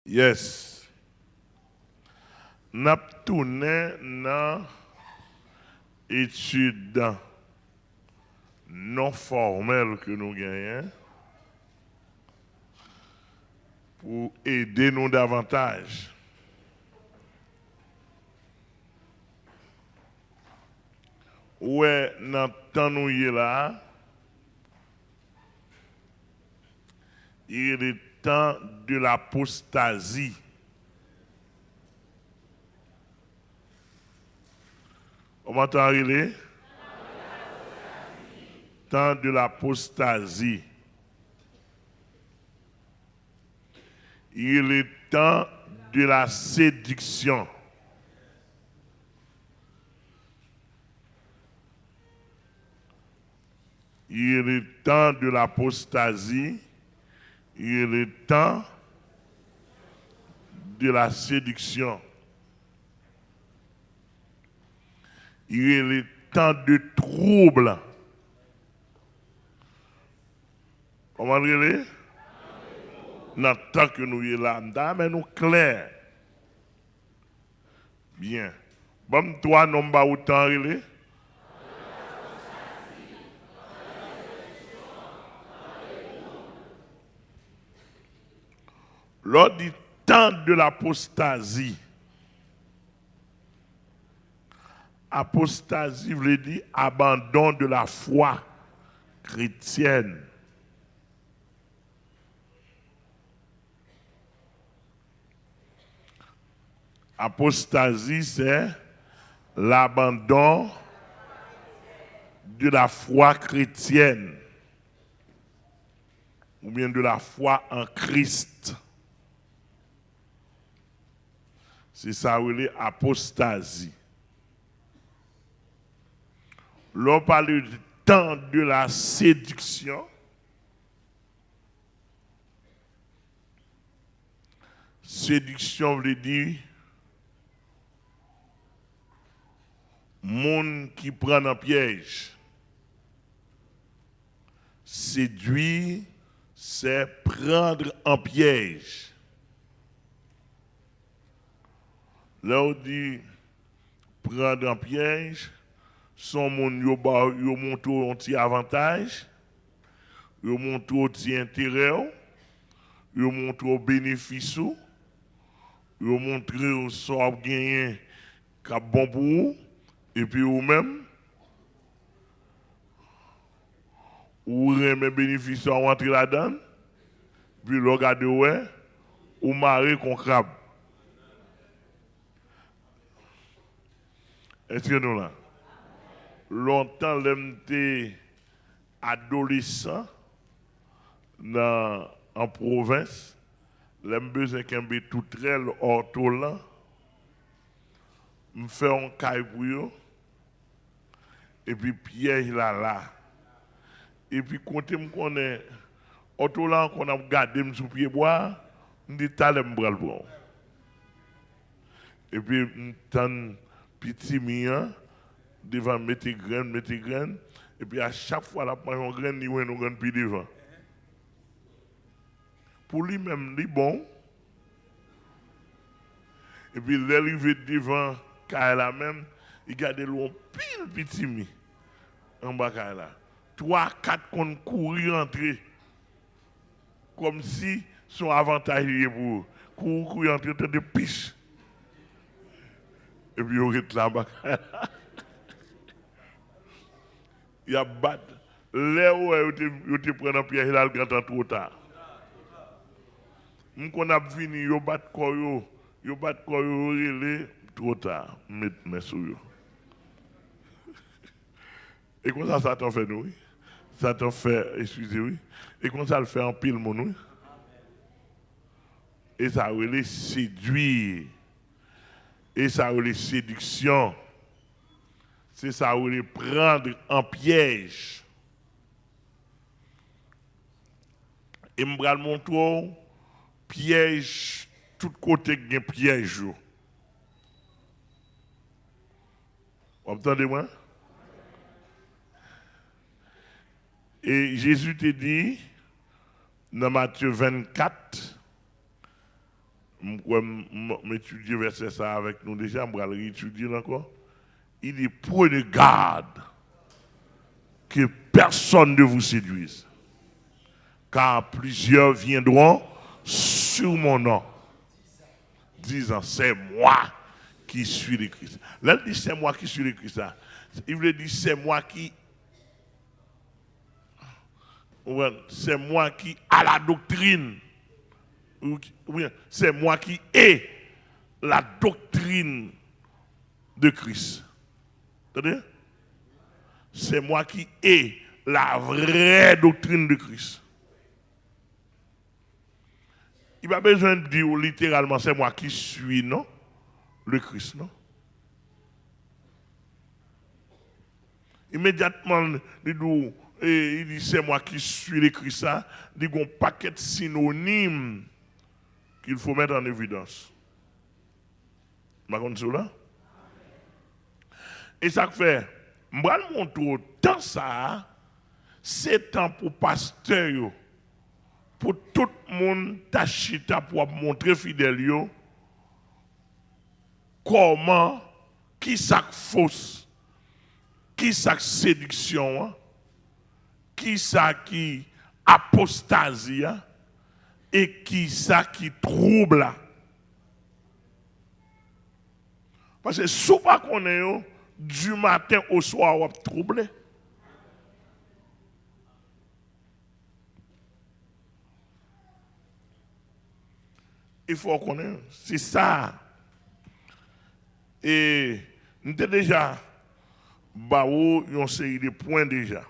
Yes. N'a tourné dans études non formelles que nous gagnons pour aider nous davantage. Ouais, dans le temps nous y est là, il est le temps de l'apostasie. Comment t'as dit? Temps de l'apostasie. Il est le temps de la séduction. Il est le temps de l'apostasie. Il est le temps de la séduction. Il est le temps de trouble. Comment dire? Dans le temps que nous sommes là, mais nous clair. Bien. Bon, toi, non, pas autant, lors du temps de l'apostasie, apostasie veut dire abandon de la foi chrétienne. Apostasie, c'est l'abandon de la foi chrétienne ou bien de la foi en Christ. C'est ça, l'apostasie. L'on parle du temps de la séduction. Séduction veut dire monde qui prend un piège. Séduire, c'est prendre un piège. Là, on dit prendre un piège, son monde yo montre un petit avantage, yo montre un petit intérêt, yo montre un bénéfice, yo montre un sort gagné qui est bon pour vous, et puis vous-même, vous remet bénéfice à rentrer là-dedans, puis le regardez ouais, ou marrer qu'on crabe. Est-ce que nous là? Longtemps, j'étais adolescent en province, j'ai besoin qu'un peu tout très ortholan, me faire un caille pour eux, et puis piège là. Et puis, quand je connais, ortholan qu'on a gardé sous pied bois, je dis t'allais me bral bon. Et puis, je petit mien, devant mettre graines, et puis à chaque fois, la prend une graine, il y a une graine puis devant. Pour lui-même, il est bon. Et puis, l'arrivée devant, Kaila même, il garde l'eau pile petit mi en bas Kaila. 3-4 qu'on courir entrer. Comme si son avantage est pour courir entrer de piche. Et puis, il est là-bas. Il y a battu. Là où il te prend un piège, il a le grand trop tard. Quand on a fini, il bat quoi, il bat quoi, il est trop tard. Mais sous eux. Et comme ça t'en fait nous. Ça t'en fait, excusez-moi. Et comme ça le fait en pile, mon nous. Et ça relève séduire. Et ça relève séduction. C'est ça relève prendre en piège. Et je vais montrer piège, tout côté qui est piège. Vous entendez-moi? Et Jésus te dit, dans Matthieu 24, m'étudier verset ça avec nous déjà, on va le réétudier encore. Il dit, prenez garde que personne ne vous séduise, car plusieurs viendront sur mon nom, disant, c'est moi qui suis le Christ. Là, il dit, c'est moi qui suis le Christ. Il veut dire, c'est moi qui a la doctrine. Oui, c'est moi qui ai la doctrine de Christ. Entendez? C'est moi qui ai la vraie doctrine de Christ. Il n'y a pas besoin de dire littéralement c'est moi qui suis, non? Le Christ, non? Immédiatement, il dit c'est moi qui suis le Christ, il y a un paquet de synonymes qu'il faut mettre en évidence. Vous comprenez cela? Et ça fait, je vais montrer tant ça, c'est temps pour pasteur, pour tout le monde tachita pour montrer fidèle comment, qui ça fausse, qui ça séduction, qui ça qui apostasie, et qui ça qui trouble. Parce que si vous ne connaissez pas, du matin au soir, vous êtes troublé. Il faut connaître. C'est ça. Et nous avons déjà une série de points déjà.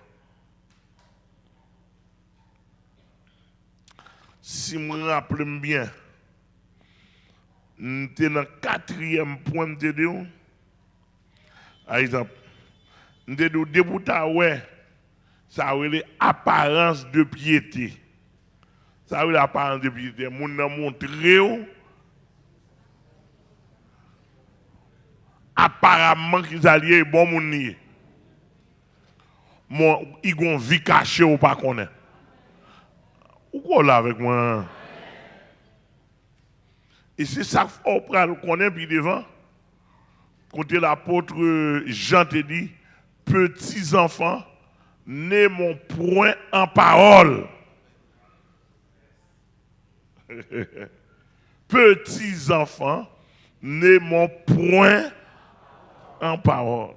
Si je me rappelle bien, nous sommes dans le 4e point de Dieu. Par exemple, nous sommes debout à ouais, ça a l'apparence de piété. Ça a l'apparence de piété. Nous avons montré apparemment qu'ils allaient bon moun. Ils ont vie cachée ou pas connaître. Ou quoi là avec moi? Et c'est ça qu'on connaît puis devant. Quand l'apôtre Jean te dit, petits enfants, ne mon point en parole. Petits enfants, ne mon point en parole.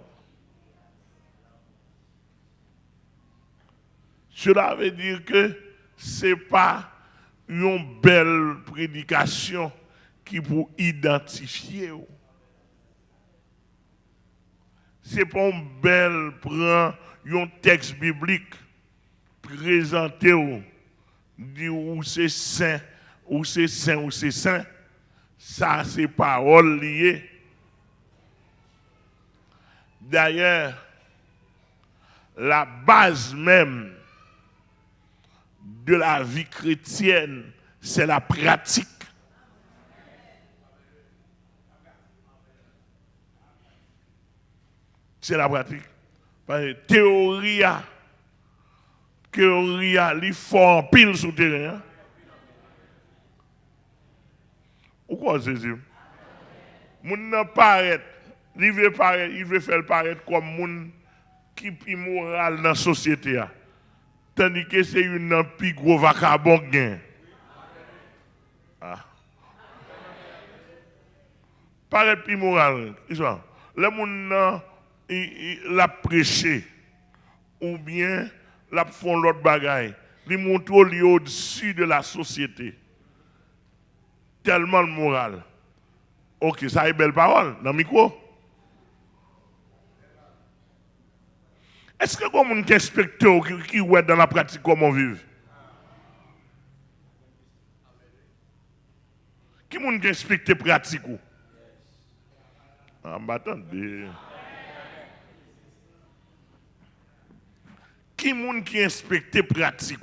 Cela veut dire que ce n'est pas une belle prédication qui vous identifier. Ce n'est pas une belle prendre un texte biblique présenté dire où c'est saint, où c'est saint, où c'est saint. Ça, c'est parole liée. D'ailleurs, la base même de la vie chrétienne, c'est la pratique. C'est la pratique. Parce que théorie, il faut en pile sur le terrain. Ou quoi c'est ça? Moun nan paraît, il veut faire paraître comme moun qui est immoral dans la société. Tandis que c'est une plus gros vacabon gain. Paraît plus moral. Le moun l'a prêché ou bien l'a font l'autre bagaille. Il montre au-dessus de la société. Tellement le moral. Ok, ça est belle parole dans le micro. Est-ce que comme un inspecteur qui est dans la pratique comment vivre? Qui est inspecteur pratique? Attendez. Qui est qui inspecteur pratique?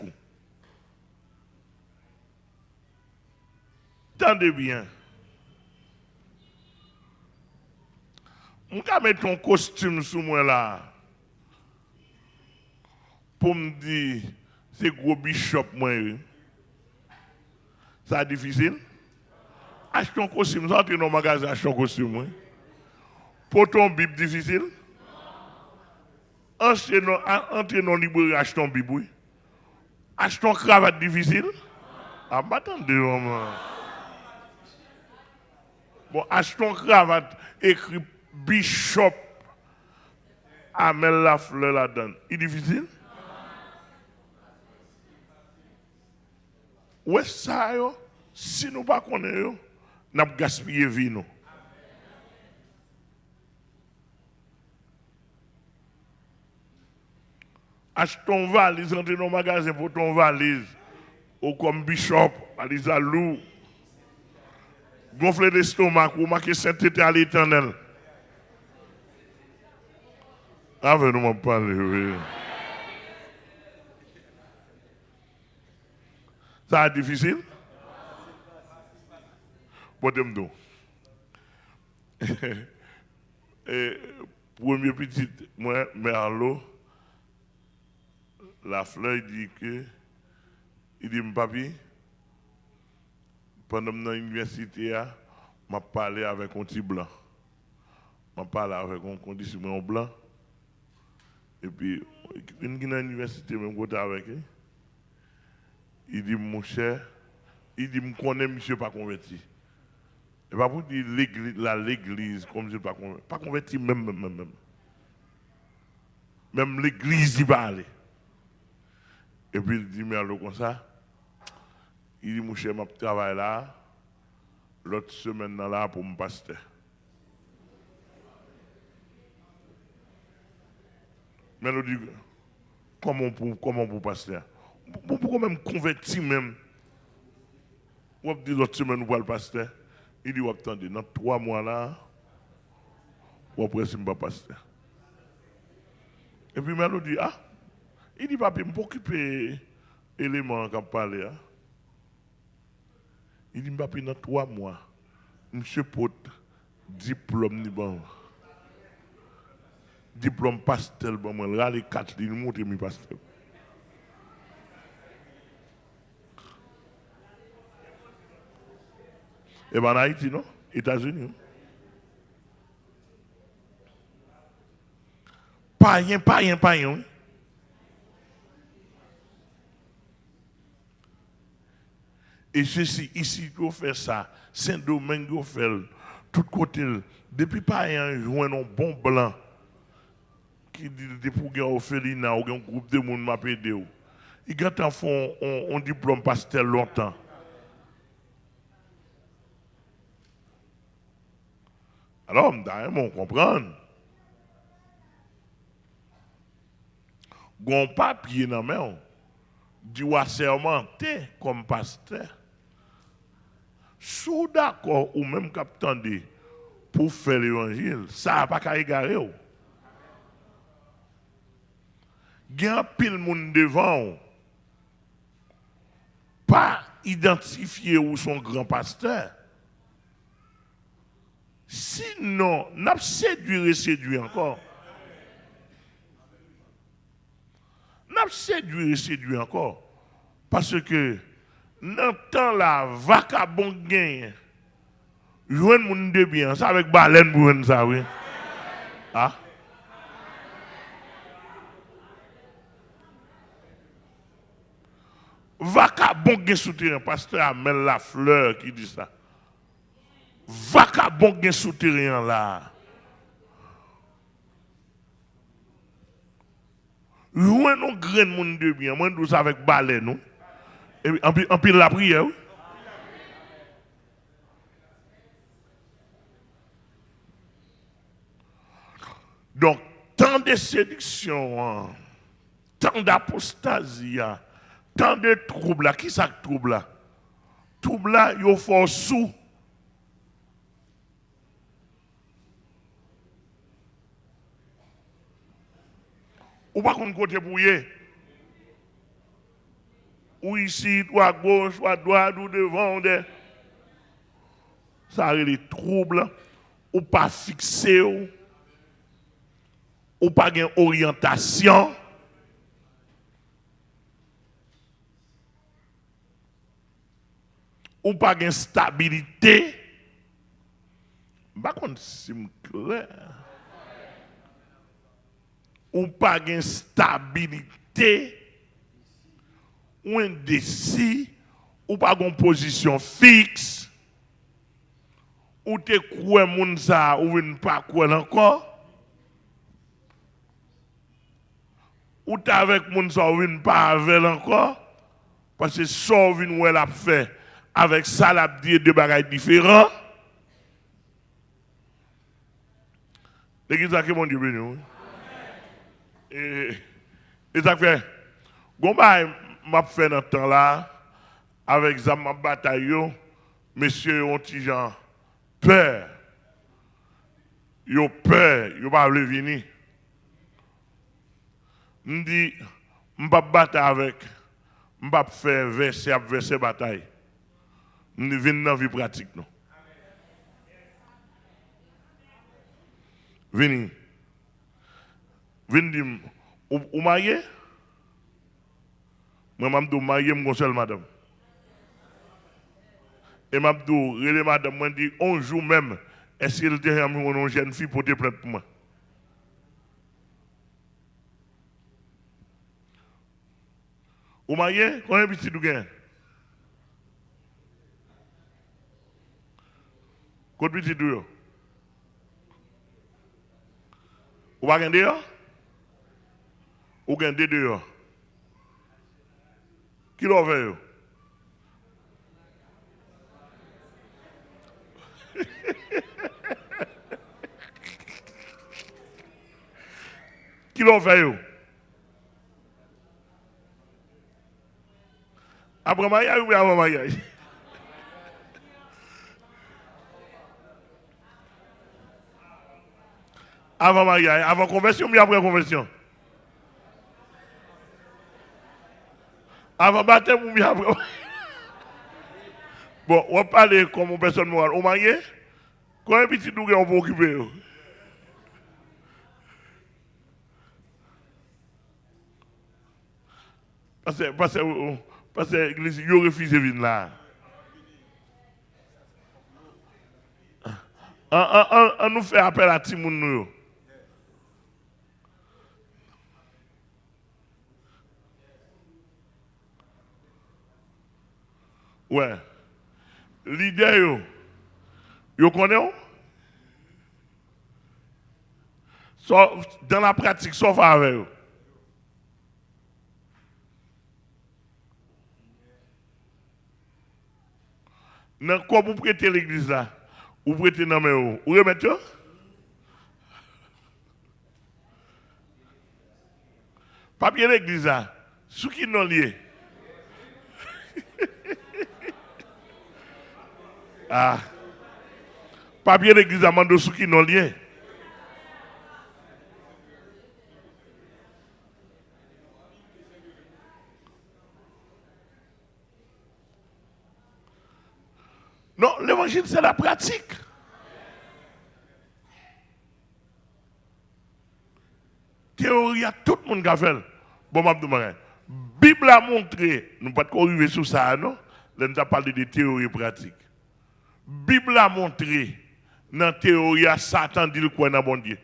Attendez bien. Je vais mettre ton costume sur moi là. Pour me dire, c'est gros bishop moi. Ça difficile? Acheter un costume, entrer dans le magasin, acheter un costume. Oui. Pour ton Bible difficile. Entrer dans le librairie, acheter un Bible. Oui. Acheter une cravate difficile. Ah, bah attendez, maman. Bon, acheter une cravate écrit Bishop Amel Lafleur là-dedans. Il est difficile? Ouais, ça, yo, si nous ne connaissons pas, nous avons gaspillé la vie. Achète ton valise, rentre dans le magasin pour ton valise. Ou comme Bishop, valise à loup. Gonfler l'estomac ou marquer sainteté à l'éternel. Avec nous, m'en parler, oui. Ça est difficile? Bon, t'aime-nous. Premier petit, moi, Merlot, la fleur dit que, il dit, papi, pendant que je l'université, je parlé avec un petit blanc. Je parlé avec un conditionnement blanc. Et puis, une qui est dans l'université, même côté avec lui, il dit, mon cher, il dit, je connais monsieur pas converti. Et pas pour dire l'église, comme je ne pas converti. Pas converti même. Même l'église, il va aller. Et puis il dit, mais alors comme ça, il dit, mon cher, je travaille là, l'autre semaine là pour mon pasteur. Mais il dit, comment pour pasteur? Pourquoi même convertir même? On dit l'autre semaine pour le pasteur. Il dit, attendez, dans 3 mois là, on après c'est pas pasteur. Et puis Melo dit, ah, il dit, papi, je peux occuper l'élément qui a parlé. Hein? Il dit, papi, dans 3 mois, monsieur Pote, diplôme ni bon. Diplôme pastel, bon, moi, là, les 4, il monte mi pastel. Et bien en Haïti, non? États-Unis. Pas rien. Et ceci, ici, on fait ça. Saint-Domingue, on fait tout côté. Depuis pas rien, joint un bon blanc qui dit pour gagner au Félina, ou un groupe de monde m'a aidé. Ils font un diplôme pastel longtemps. Alors, on comprend. Gon papier dans main, dit assermenté comme pasteur. Sous d'accord ou même capitaine pour faire l'évangile, ça n'a pas qu'à égarer. Il y a un pile monde devant, pas identifié ou son grand pasteur. Sinon, n'a pas séduit encore. N'a pas séduit encore. Parce que, dans le temps là, vacabon gagne. Jouer le monde de bien, ça avec baleine pour ça, oui. Ah? Vacabon gagne souterrain, pasteur Amel Lafleur qui dit ça. Vacabon gagne souterrain là. Loin nos grains de monde de bien, moi nous avec balai nous. Et en pile la prière. Donc, tant de séduction, tant d'apostasie, tant de troubles, qui ça trouble là? Trouble là, il faut sous. Ou pas qu'on côté pour y. Ou ici, ou à gauche, ou à droite, ou devant. Ça a les troubles. Ou pas fixé. Ou pas une orientation. Ou pas une stabilité. Par contre, c'est clair. Ou pas de stabilité, ou indécis, ou pas de position fixe, ou te crois moun sa, ou ne pas croire encore, ou t'es avec moun sa, ou ne pas avec encore, parce que ça, ou elle a fait, avec ça, la dit deux bagages différents. L'église a qui mon Dieu béni. Et ça fait, Gomba m'a fait dans ce temps-là, avec Zama Bataillon, monsieur ont gens peur. Yo peur, yo pas voulu venir. M'di, m'pa battre avec, m'pa faire verser bataille. M'di vinn dans vie pratique non. Vini. Vini dit, ou marié? Moi, je suis marié, je suis seul, madame. Et je dis, relais madame, je dis, un jour même, est-ce qu'elle était une jeune fille pour te plaindre pour moi? Ou marié? Combien de petits tu gagnes? Combien de petits tu as? Ou pas gagner dehors? Ou gagner dehors? Qui l'a fait? Qui l'a fait? Après mariage ou avant mariage? Avant mariage, avant conversion ou après conversion? Avant baptême ou bien après? Bon, on va parler comme une personne morale. Au marié, quand un petit dougue, on peut occuper. Parce que l'église, il refuse de venir là. On nous fait appel à Timoun. Ouais. L'idée, vous connaissez? Dans la pratique, sauf avec eux. Quand vous prêtez l'église là, vous prêtez dans mes hauts, vous remettez? Papier l'église là, ceux qui n'ont lié. Ah. Papier l'église à mando ceux qui n'ont lié. Non, l'évangile c'est la pratique. Théorie, tout le monde a fait. Bon, la Bible a montré, nous ne pouvons pas arriver sur ça, non? Là, nous avons parlé de théorie pratique. Bible a montré, dans la théorie, Satan dit quoi dans bon Dieu.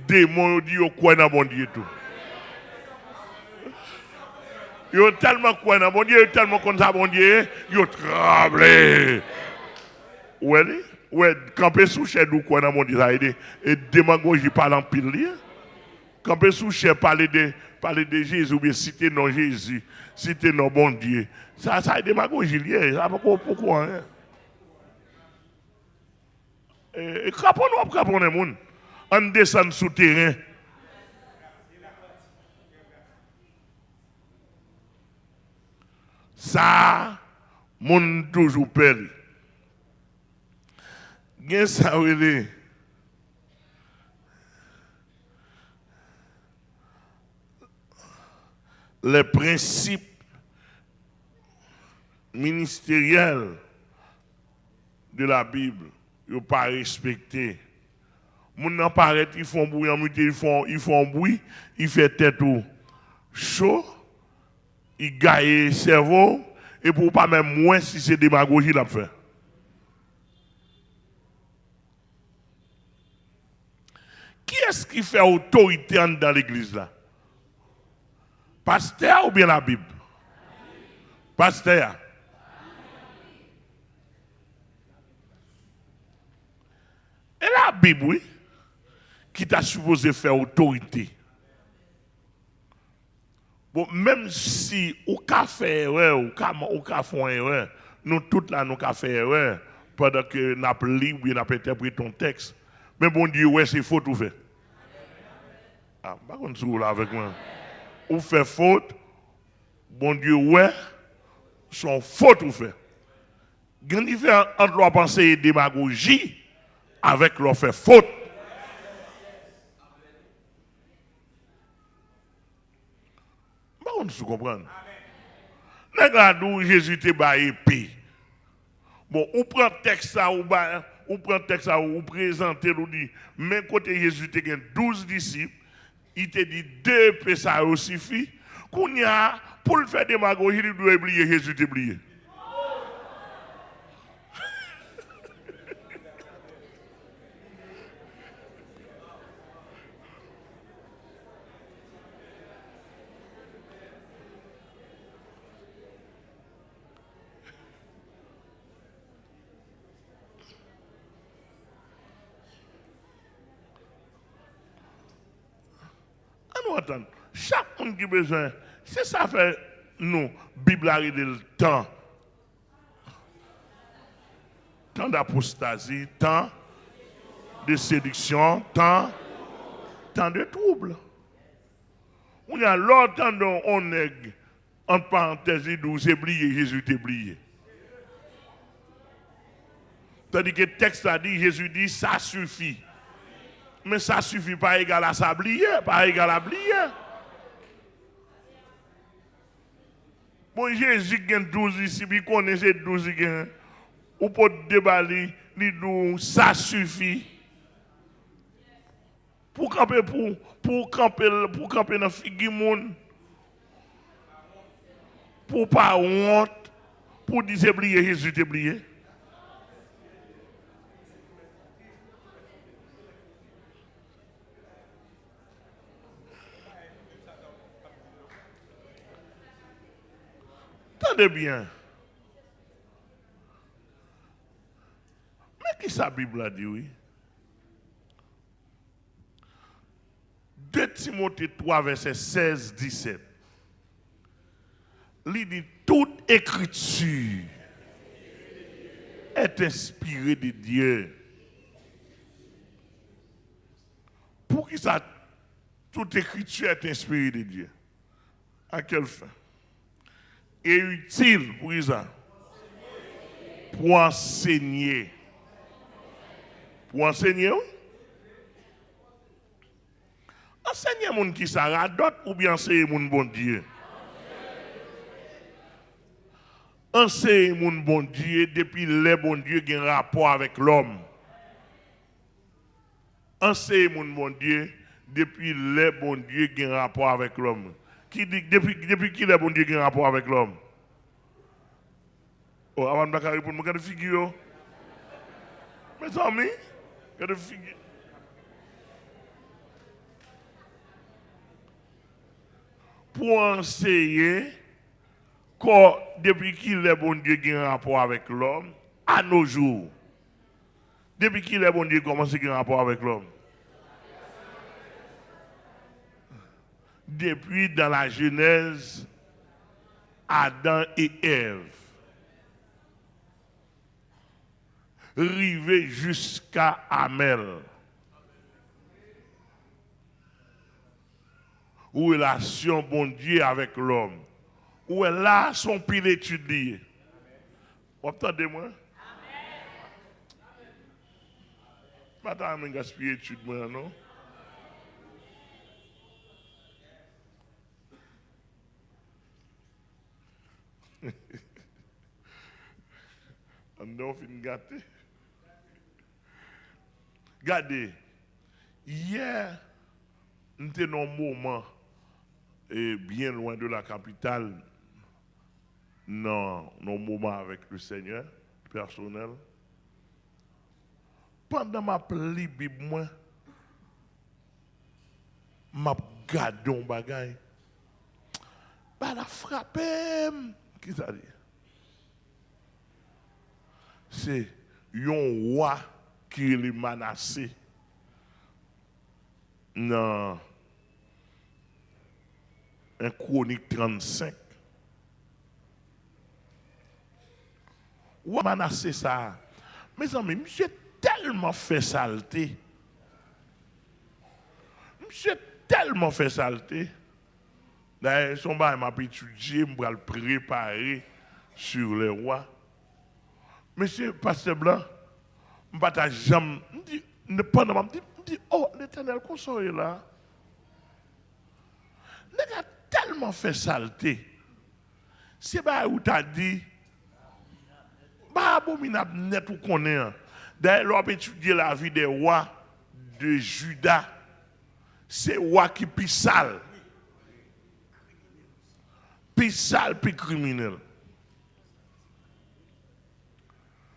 Démon dit quoi dans bon Dieu tout. Yo tellement quoi dans bon Dieu, tellement comme ça bon Dieu, yo tremblé. Ouais, camper sous chèque ou quoi dans bon Dieu, ça a aidé. Et démagogie parle en pile. Camper sous chèque, parler de Jésus, ou bien citer non Jésus, citer non bon Dieu. Ça a démagogie lié. Ça pourquoi, hein? Et crapons les gens. On descend sous terrain. Ça, mon toujours peur. Gen ça les principes ministériels de la Bible, ils ne sont pas respectés. Les gens paraissent, ils font bruit, ils font bruit, ils font tête chaud, ils gagnent le cerveau, et pour pas même moins si c'est démagogie la fait. qui est-ce qui fait autorité dans l'église là? Pasteur ou bien la Bible? Pasteur. Et la Bible, oui, qui t'a supposé faire autorité. Bon, même si ou ka fait erreur, ou ka font erreur, nous toutes là, nous ka fait erreur, pendant que nous avons lu ou bien nous avons interprété ton texte. Mais bon Dieu, ouais, c'est faute ou fait. Ah, par contre, si vous là avec moi. Ou fait faute, bon Dieu, ouais, son faute ou fait. Il y a une différence entre la pensée et démagogie avec leur fait faute. Par contre, vous comprenez. Regardez Jésus te ba épée. Bon, ou prend texte ça, ou prend texte ça, ou présente, ou dit, même côté Jésus te gen 12 disciples, il te dit 2 épées ça suffit. Qu'on y a, pour le faire démagogie, il doit oublier Jésus te oublier. Nous entendons. Chaque monde qui a besoin, c'est ça fait nous, Bible a le temps. Temps d'apostasie, temps de séduction, temps de trouble. On y a longtemps dont on est, entre parenthèses, nous oublié, Jésus t'a oublié. Tandis que le texte a dit, Jésus dit, ça suffit. Mais ça suffit pas égal à s'oublier, pas égal à oublier. Bon, Jésus a 12 ici, il connaît ces 12 ici. Ou pour déballer, il dit, ça suffit. Pour camper dans la figure, pour pas honte, pour dire oublier Jésus t'oublier. Attendez bien. Mais qui sa Bible a dit, oui? 2 Timothée 3, verset 16-17. Il dit, toute écriture est inspirée de Dieu. Pour qui ça, toute écriture est inspirée de Dieu? À quelle fin? Et utile pour ça. Pour enseigner. Pour enseigner, oui? Enseigner moun qui ça radote ou bien enseigner moun bon Dieu? Enseigner moun bon Dieu depuis le bon Dieu qui a un rapport avec l'homme. Enseigner moun bon Dieu depuis le bon Dieu qui a un rapport avec l'homme. Qui dit depuis qui le bon Dieu qui a un rapport avec l'homme? Oh, avant de répondre, regarde la figure. Mes amis, regarde la figure. Pour enseigner que depuis qu'il est bon Dieu qui a un rapport avec l'homme, à nos jours, depuis qu'il est bon Dieu commence à avoir un rapport avec l'homme. Depuis dans la Genèse, Adam et Ève, rivé jusqu'à Amel. Relation bon Dieu avec l'homme. Où est là son pile étudié. Vous entendez-moi? Pas de gaspiller étude moi non. On a fin gâté. Regardez, hier, nous étions dans un moment bien loin de la capitale, dans un moment avec le Seigneur, personnel. Pendant ma Bible, moi, m'a gardé un bagay. Bah la frappé. Qui ça dit? C'est un roi qui est menacé dans un chronique 35. Ou menacé ça. Mes amis, monsieur tellement fait saleté. Monsieur tellement fait saleté. D'ailleurs, son bail m'a étudié, je vais le préparer sur les rois. Monsieur Pasteur Blanc, je ne vais pas jamais. Pendant je me dis, oh, l'Éternel, qu'on soit là. Il a tellement fait saleté. C'est pas où tu as dit. Bah, abominable net ou connaît. D'ailleurs, l'on a étudié la vie des rois de Juda. C'est roi qui pis sale. Pis sale, pis criminel.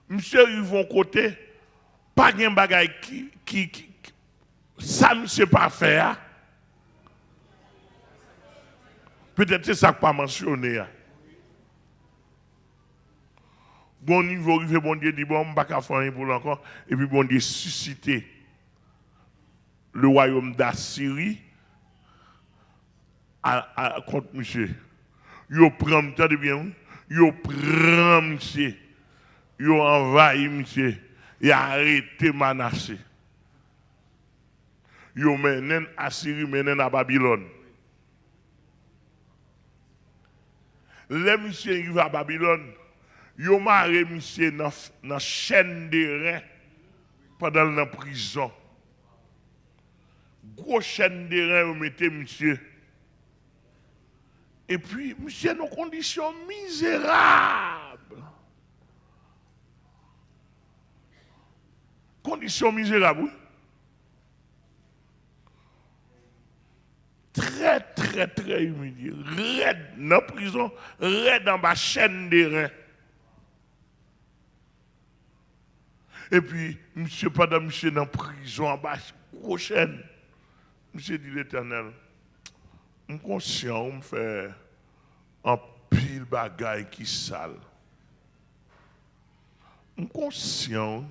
Monsieur, ils vont côté, pas de bagay qui ça, monsieur, pas faire. Peut-être c'est ça que pas mentionné. Bon niveau, il fait bon Dieu, dit bon, je ne vais pas faire rien pour l'encore. Et puis bon Dieu susciter le royaume d'Assyrie contre monsieur. Yo prend, entendez bien, yo prend monsieur. Yo envahi monsieur. Et arrêté Manassé. Yo menen Assyrie, menen à Babylone. Les monsieur arrivent à Babylone. Yo maré monsieur dans la chaîne de reins pendant la prison. Gros chaîne de reins, vous mettez monsieur. Et puis, monsieur, nos conditions misérables. Conditions misérables, oui. Très, très, très humilié. Raide dans la prison, raide dans ma chaîne de reins. Et puis, monsieur, pendant monsieur dans la prison, en bas, prochaine, monsieur dit l'Éternel, je suis conscient, je me fais un pile bagaille qui sale. Je suis conscient,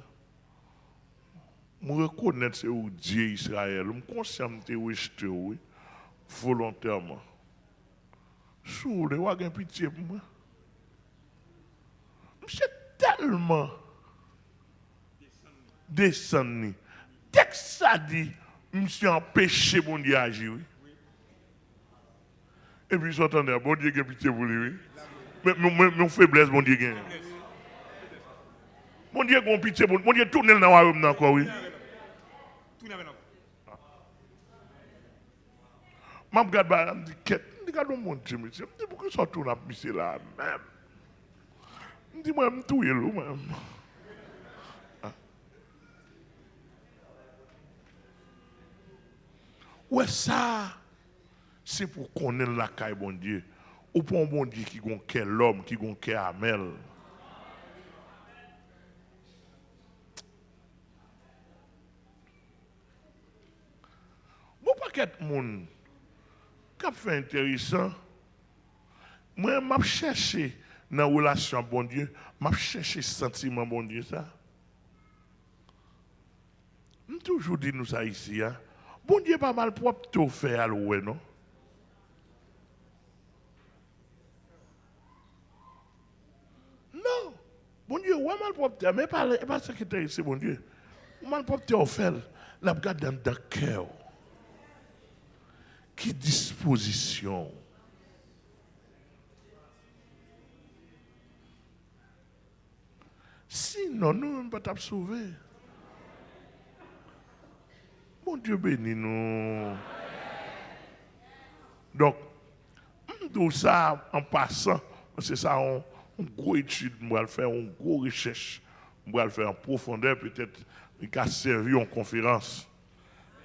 je reconnais que c'est où Dieu Israël. Je suis conscient que je rejeté volontairement. Sous le roi, il y a pitié pour moi. Je suis tellement descendu. Dès que ça dit, je suis empêché mon Dieu d'agir. Et puis, j'entendais, bon Dieu, il a pitié pour lui. Mais mon faiblesse, bon Dieu, gagne. Bon Dieu, il a pitié pour lui. Bon Dieu, tourne dans le royaume encore, oui. Je regarde, je me dis, qu'est-ce que mon Dieu, monsieur? Je me dis, pourquoi ça tourne à monsieur là, même? Je me dis, moi, je me touille, même. Ouais, ça, c'est pour connaître la caille, bon Dieu. Ou pour un bon Dieu qui a quel l'homme, qui a quel amel. Bon paquet de monde qui a fait intéressant. Moi, je cherche dans la relation bon Dieu, je cherche le sentiment bon Dieu ça. Je toujours dit nous ça ici, hein. Bon Dieu pas mal propre tout fait à l'oué, non? Non. Bon Dieu, ouais mal propre, mais pas ce qui est ici, bon Dieu. Mal propre tout fait, la regarde dans le cœur. Qui disposition? Sinon, nous ne pouvons pas sauver. Bon Dieu bénis nous. Donc, tout ça en passant, c'est ça, une grosse étude, on va faire une grosse recherche, on va le faire en profondeur, peut-être, qui a servi en conférence.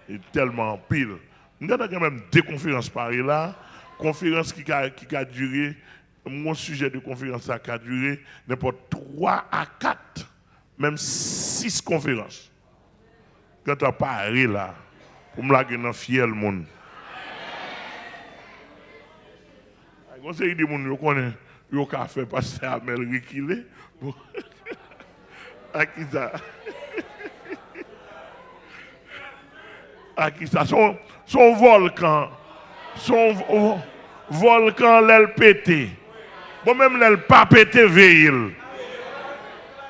Et tellement en pile. Nous avons quand même deux conférences par là, conférence qui a duré, mon sujet de conférence qui a duré n'importe 3 à 4, même 6 conférences. Quand tu as parlé là, pour me laguer dans fiel monde. conseil de monde, yo connaît, yo ka fait passer Amel Rikile. Bon. À qui ça? À qui ça? Son volcan. Son volcan, l'aile pété. Bon, même l'aile pas pété, veille.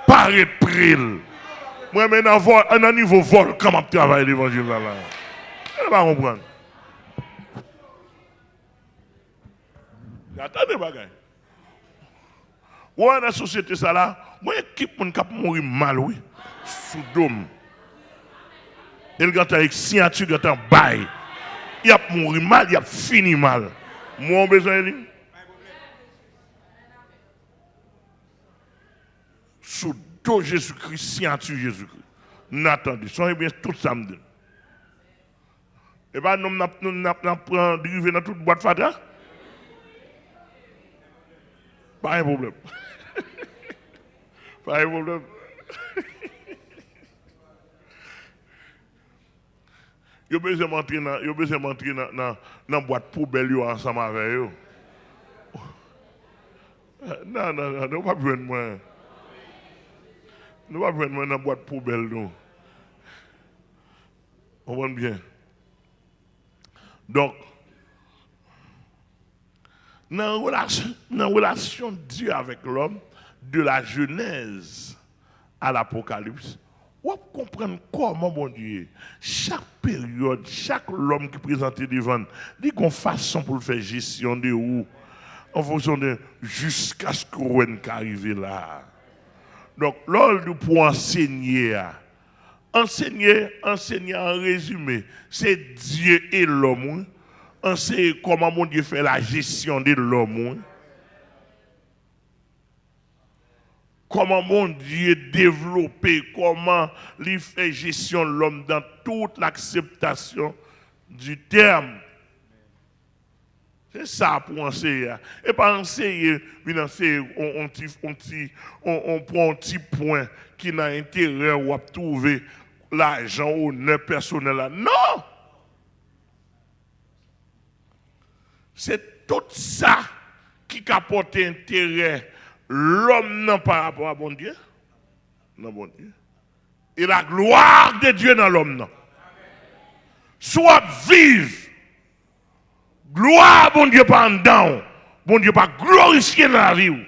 Paraît pril. Moi, maintenant, à un niveau volcan, je travaille l'évangile là. Je ne pas comprendre. Attendez, bagay. Ouais, dans la société, ça là, moi, équipe, mon cap mourir mal, oui. Sous dôme. Il y a avec signature, il y a un bail. Il a mourir mal, il a fini mal. Moi, j'ai besoin de lui. Sous dos Jésus-Christ, signature Jésus-Christ. N'attendez, soyez bien tout ça me donne. Et bien, nous prenons dérivé dans toute boîte fatra. Pas un problème. Pas un problème. Yo besoin m'entrer dans la boîte poubelle ensemble avec eux. Non, nous pas besoin de moi. Nous pas besoin de moi dans la boîte poubelle nous. On voit bien. Donc, dans la relation de Dieu avec l'homme, de la Genèse à l'Apocalypse, on comprend comment, mon Dieu, chaque période, chaque homme qui présente devant, il y a une façon pour faire gestion de où, en fonction de jusqu'à ce qu'on arrive là. Donc, l'ordre pour enseigner en résumé, c'est Dieu et l'homme. Enseigner comment mon Dieu fait la gestion de l'homme. Comment mon Dieu développer, comment il fait gestion de l'homme dans toute l'acceptation du terme. C'est ça pour enseigner. Et pas enseigner, on prend un petit point qui n'a intérêt ou à trouver l'argent ou le personnel là. Non! C'est tout ça qui apporte intérêt l'homme non par rapport à bon Dieu. Non, bon Dieu. Et la gloire de Dieu dans l'homme. Non. Soit vive. Gloire, bon Dieu, pas en dedans. Bon Dieu, pas glorifier dans la vie.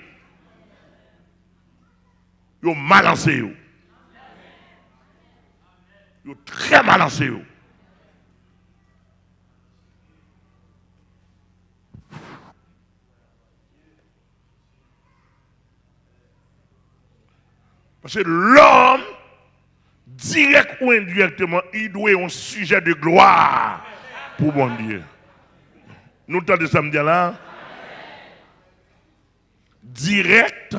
Yo mal lancé. Yo très mal lancé. Parce que l'homme, direct ou indirectement, il doit être un sujet de gloire pour bon Dieu. Nous entendons ça me dire là? Direct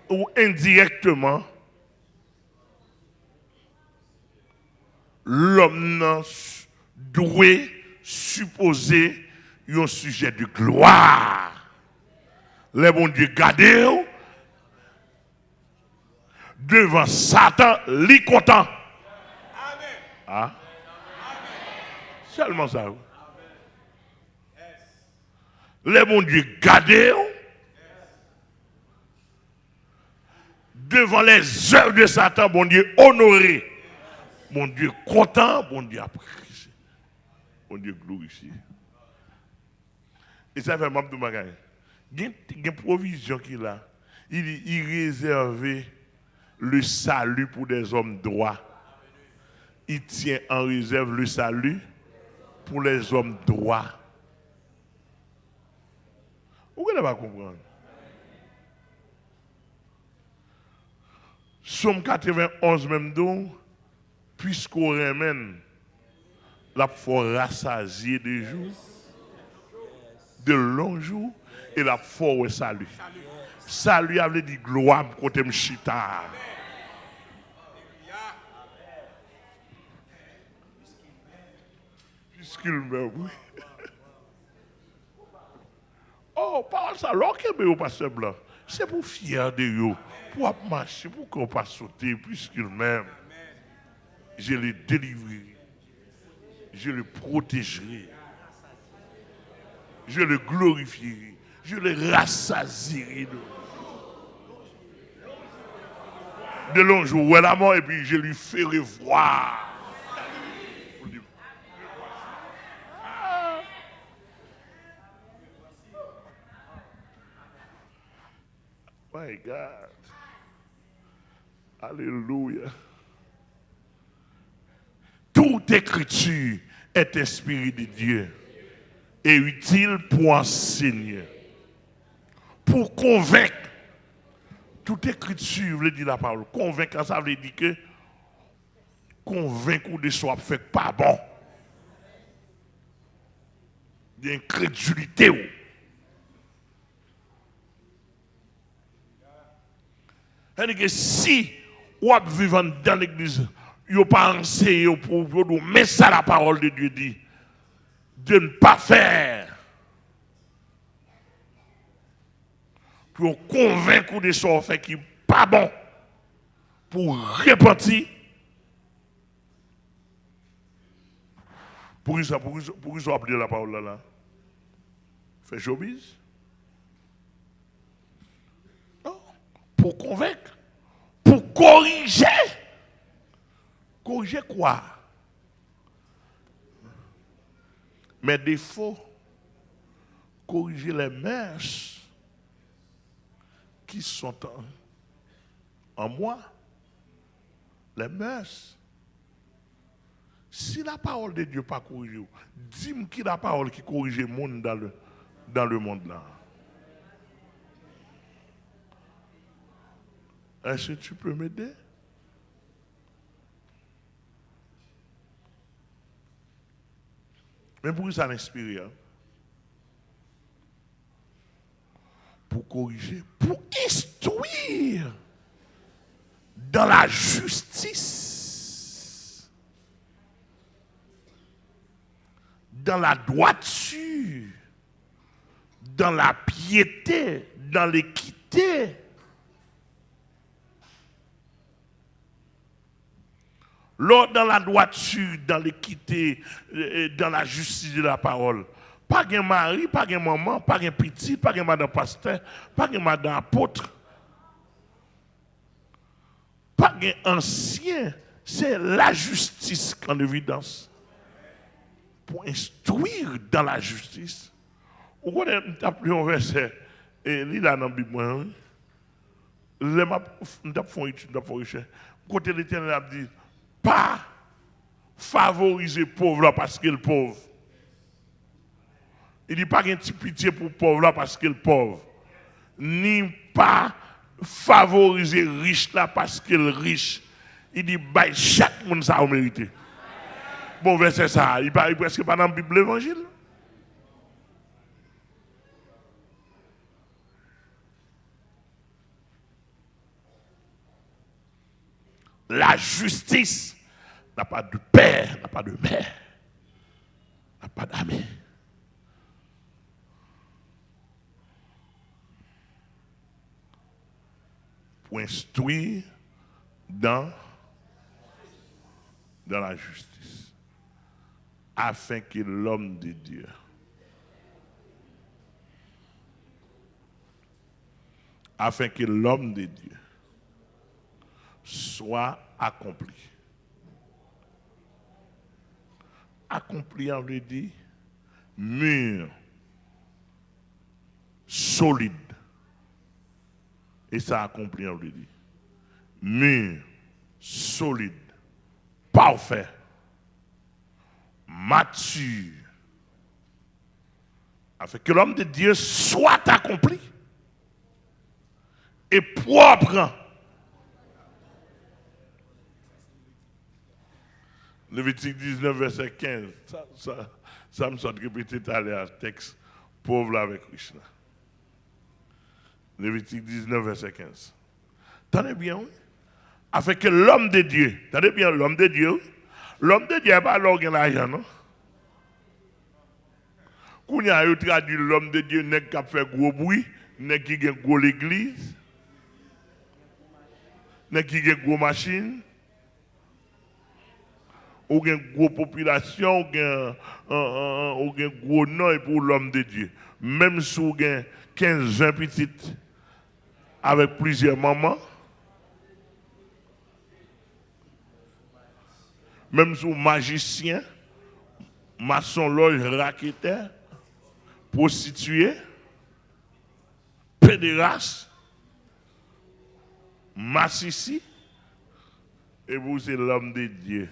ou indirectement, l'homme doit supposer un sujet de gloire. Les bon Dieu gardez devant Satan, li content. Ah? Seulement ça. Les bon Dieu gardez devant les œuvres de Satan, bon Dieu honoré. Bon Dieu content, bon Dieu apprécié. Bon Dieu glorifié. Et ça fait mal de magasin. Il y a une provision qu'il a. Il réserve le salut pour des hommes droits. Il tient en réserve le salut pour les hommes droits. Vous ne pouvez pas comprendre. Somme 91 même donc, puisqu'on remène la foi rassasiée des jours, de longs jours, et la foi salut. Salut avait dit gloire côté m'chita. Puisqu'il meurt, oui. Oh, par ça, l'orque au pasteur blanc, c'est pour fier de eux, pour marcher, pour qu'on pas sauter, puisqu'il m'aime. Je le délivrerai, je le protégerai. Je le glorifierai. Je le rassasierai de longs jours. Ouais, la mort, et puis je lui ferai voir. My God. Alléluia. Toute écriture est inspirée de Dieu et utile pour enseigner, pour convaincre. Toute écriture veut dire la parole. Convaincre, ça veut dire que convaincre de soi fait pas bon. D'incrédulité. C'est-à-dire que si vous vivez dans l'église, vous n'avez pas enseigné pour vous, mais ça la parole de Dieu dit, de ne pas faire. Pour convaincre de ce fait qui n'est pas bon, pour repentir. Pour qu'ils appeler la parole là. Fait showbiz. Non. Pour convaincre. Pour corriger. Corriger quoi? Mes défauts. Corriger les mœurs qui sont en moi. Les mœurs. Si la parole de Dieu n'est pas corrigée, dis-moi qui est la parole qui corrige le monde dans le monde là. Est-ce que tu peux m'aider? Mais pour ça l'inspire, hein? Pour corriger, pour instruire dans la justice. Dans la droiture, dans la piété, dans l'équité. L'autre dans la droiture, dans l'équité, dans la justice de la parole. Pas de mari, pas de maman, pas de petit, pas de madame pasteur, pas de madame apôtre. Pas de ancien. C'est la justice en évidence. Pour instruire dans la justice. Vous connaissez un verset, et il a dans la Bible, côté l'Éternel a dit, pas favoriser le pauvre là parce qu'il est pauvre. Il dit pas qu'il y a un petit pitié pour le pauvre là parce qu'il est pauvre. Ni pas favoriser le riche là parce qu'il est riche. Il dit, bah, chaque monde ça a mérité. Bon verset ça, il parle presque pas dans la Bible l'évangile. La justice n'a pas de père, n'a pas de mère, n'a pas d'ami. Pour instruire dans la justice, afin que l'homme de Dieu soit accompli. Accompli, on veut dire mûr, solide. Et ça accompli, on veut dire mûr, solide, parfait, mature, afin que l'homme de Dieu soit accompli et propre. Lévitique 19, verset 15. Ça me semble répéter tout à l'heure, texte pauvre avec riche. Lévitique 19, verset 15. Tenez bien, oui. Afin que l'homme de Dieu, tenez bien, l'homme de Dieu n'est pas l'homme qui a l'argent, non? Quand il y a traduit l'homme de Dieu, n'est qui fait gros bruit, n'est qui a gros l'église, n'est qui a gros machine. ou une grosse population, ou un gros nom pour l'homme de Dieu. Même si vous avez 15-20 petites avec plusieurs mamans, même si vous magicien, maçon, loge, raqueteur, prostituée, pédéraste, massissi, et vous c'est l'homme de Dieu.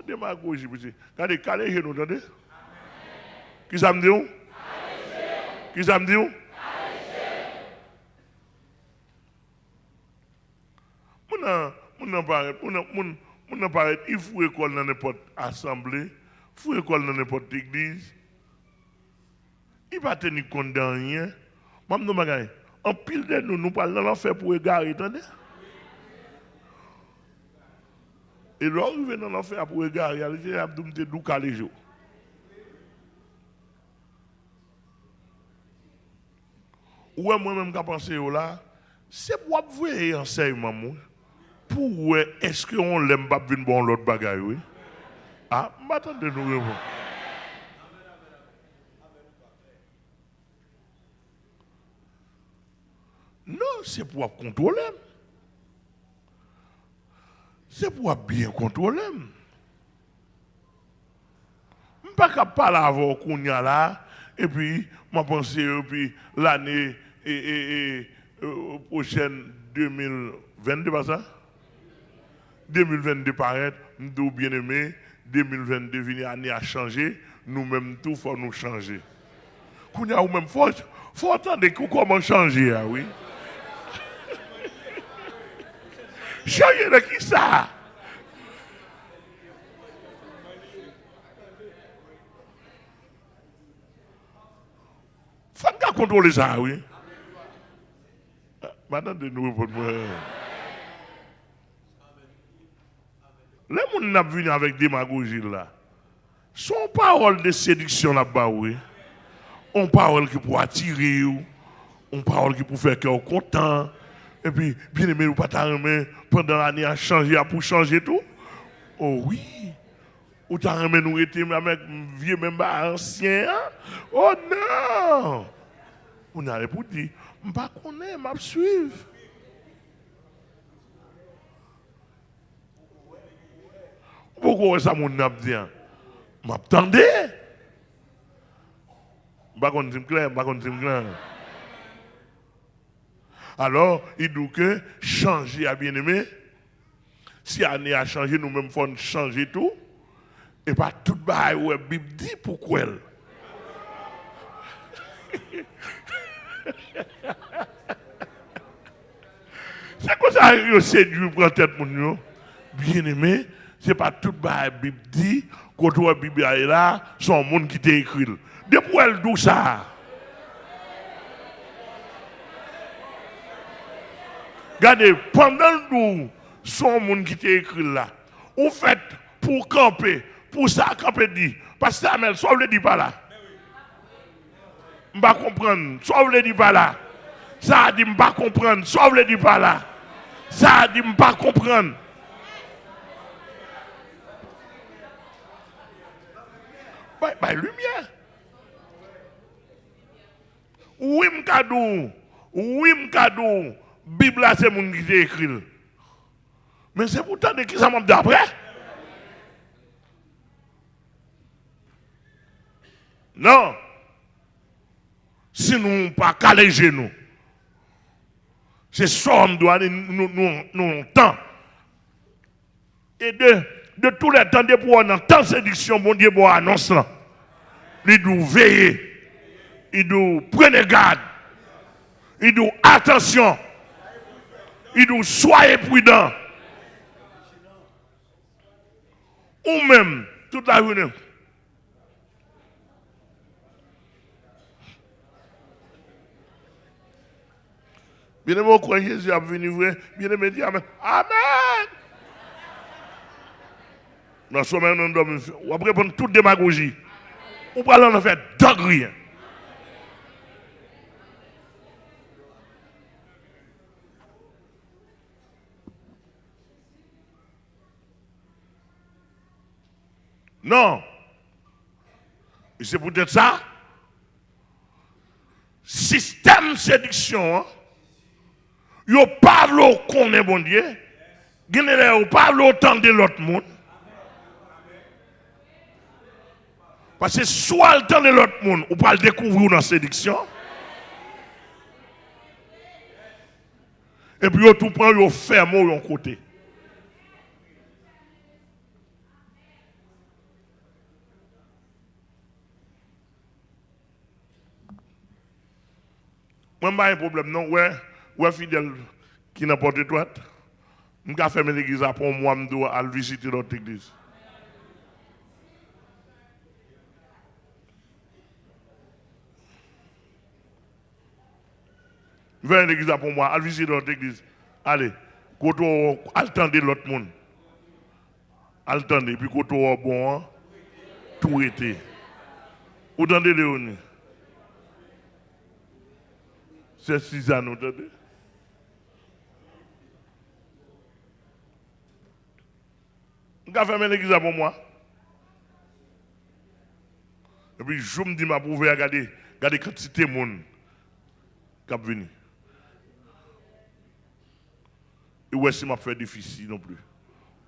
Démagogie, regardez, calez nous, entendez? Qui ça me dit? Qui ça me dit? Mon paraît, il faut école dans n'importe assemblée, il faut école dans n'importe église. Il va tenir compte de rien. Maman, en pile de nous parlons dans l'enfer pour égarer, attendez? Et là, on vient dans l'enfer pour égarer, il y a des doux calés jours. Ouais, moi-même, quand je pense là, c'est pour vous voir enseignement. Pour est-ce qu'on l'aime pas venir bon l'autre bagaille, oui? Ah, m'attendez nous répondre. Non, c'est pour contrôler. C'est pour bien contrôler. Je ne peux pas parler avant qu'on y a là, et puis, je pense que l'année prochaine, 2022, pas ça? 2022 paraît, nous bien aimé, 2022 vient année à changer, nous-mêmes tout, il faut nous changer. Qu'on y a ou même, faut attendre comment changer, oui? Changer de qui ça? Faut qu'on contrôle ça, oui? Maintenant, de nous pour moi. Les gens qui sont venus avec démagogie là, son parole de séduction là-bas, oui. On parole qui pour attirer, on parole qui pour faire cœur content. Et puis, bien aimé ou pas t'arrêter pendant l'année à changer, pour changer tout. Oh oui. Ou t'arrêter nous était avec vieux même ancien. Oh non. On a pour dire, je ne connais pas, je suivre. Pourquoi ça mon n'a dit? M'attendez? Clair. Alors, il dit que changer à bien aimé. Si l'année a changé, nous-mêmes faut changer tout. Et pas tout bail où la Bible dit pourquoi elle. C'est comme ça que séduit pour la tête mon yo. Bien aimé, c'est pas tout la Bible dit quand la Bible est là, son monde qui t'a écrit. Depuis elle d'où ça? Regardez, pendant nous, son monde qui t'a écrit là, ou fait pour camper, pour ça camper dit, parce que Samuel, soit vous le dit pas là. Je ne comprendre, soit vous le dit pas là. Ça a dit, je ne comprendre, soit vous le dit pas là. Ça a dit, je ne comprendre. Bah, lumière. Oui, m'kadou. Bible c'est mon qui écrit. Mais c'est pourtant de qui ça m'a dit après? Non. Si nous pas caler genoux. C'est ça qu'on doit nous temps. Et de tous les temps de pour en temps séduction, mon Dieu, pour annoncer. Il doit veiller. Il doit prendre garde. Il doit attention. Il doit soyez prudent. Ou même, toute la journée. Bien aimé, quand Jésus a venu vrai, bien aimé, dit Amen. Amen. Dans ce moment, on va répondre toute démagogie. On va en faire d'agréer. Non. Et c'est peut-être ça. Système séduction, hein? Yo parle qu'on est bon Dieu. Yo parle autant de l'autre monde. Parce que soit le temps de l'autre monde, ou pas le découvrir dans la séduction. Et puis, tout prend, yo ferme au côté. Moi, je n'ai pas un problème, non. Ouais, fidèle qui n'a pas de droite. Je vais fermer l'église pour moi, je dois aller visiter notre église. Venez l'église pour moi, allez visiter notre église. Allez, attendez l'autre monde. Attendez, puis quand on bon, tout était. Vous entendez Léonie? C'est 6 ans, vous entendez? Je vais fermer l'église pour moi. Et puis je me dis, je vais regarder la quantité de monde qui est venu. Et ouais, si je fais difficile non plus.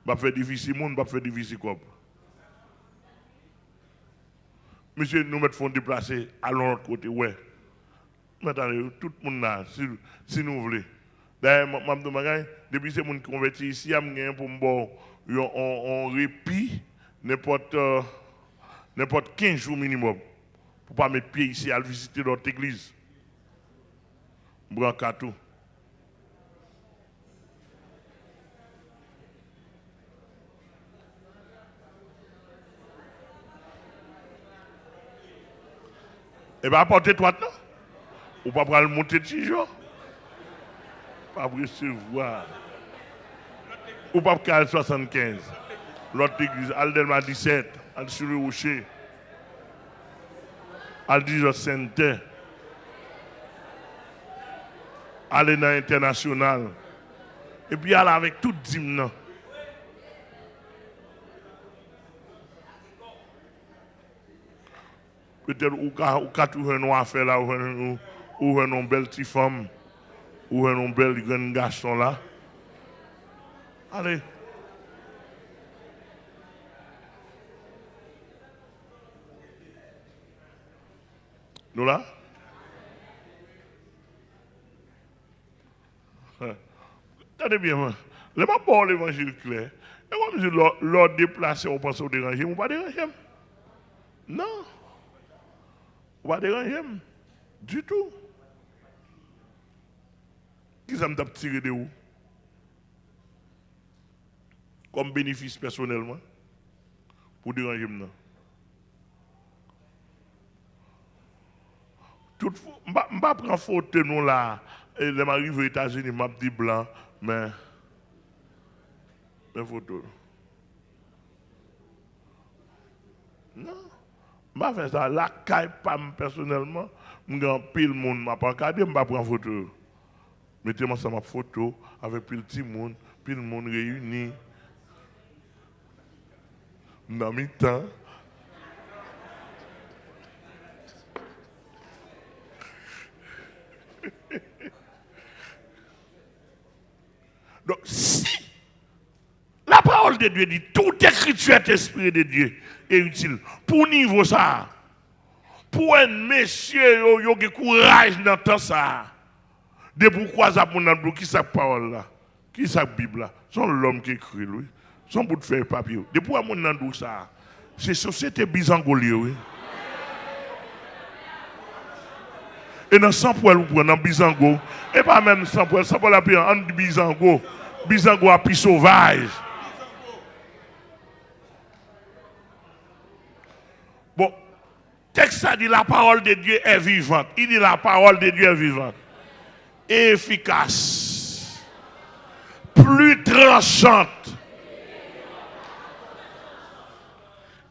Je vais faire difficile, je vais faire difficile comme. Monsieur, nous mettons déplacer à l'autre côté, ouais. Maintenant, tout le monde là, si nous voulons. D'ailleurs, depuis que ces gens convertis ici, je suis pour un répit n'importe 15 jours minimum. Pour ne pas mettre pied ici à visiter notre église. Brancatou. Et bien, apportez toi, non? Ou pas pour le monter de jour? Pas pour recevoir. Ou pas pour 75. L'autre église, Aldelma 17, al sur le rocher. Al 10 Sainte. Aller dans l'international. Et puis aller avec tout dîme. Peut-être ou ka trouver une affaire là, ou une belle petite femme, ou un bel grand garçon là. Allez. Nous là? Attendez bien, moi. Je ne vais pas l'évangile clair. Et moi, je dis, l'ordre déplacé, on pense au déranger. On ne va pas déranger. Non. On ne va pas déranger. Du tout. Qui ça m'a tiré de où? Comme bénéfice personnellement. Pour déranger. Non. Je ne vais pas prendre photo nous là. Et je m'arrive aux États-Unis, je m'a dit blanc, mais photo. Non. Je ne vais pas faire ça. La caille, pas personnellement, je vais pile le monde, je ne vais pas regarder, je ne vais pas prendre photo. Mettez-moi ça ma photo avec pile petit monde, pile le monde réuni. Dans le temps. Donc, si la parole de Dieu dit toute écriture est inspirée de Dieu est utile pour niveau ça, pour un monsieur qui a courage dans tout ça, de pourquoi ça pour nous qui sa parole là, qui sa Bible là, c'est l'homme qui écrit lui, son bout de faire papier. De pourquoi mon nan ça, c'est société bizangolée oui. Et dans 100 poils, vous prenez un bizango. Et pas même 100 poils, 100 poils à pied, un bizango. Bizango à pied sauvage. Bon, texte ça dit la parole de Dieu est vivante. Il dit la parole de Dieu est vivante. Et efficace. Plus tranchante.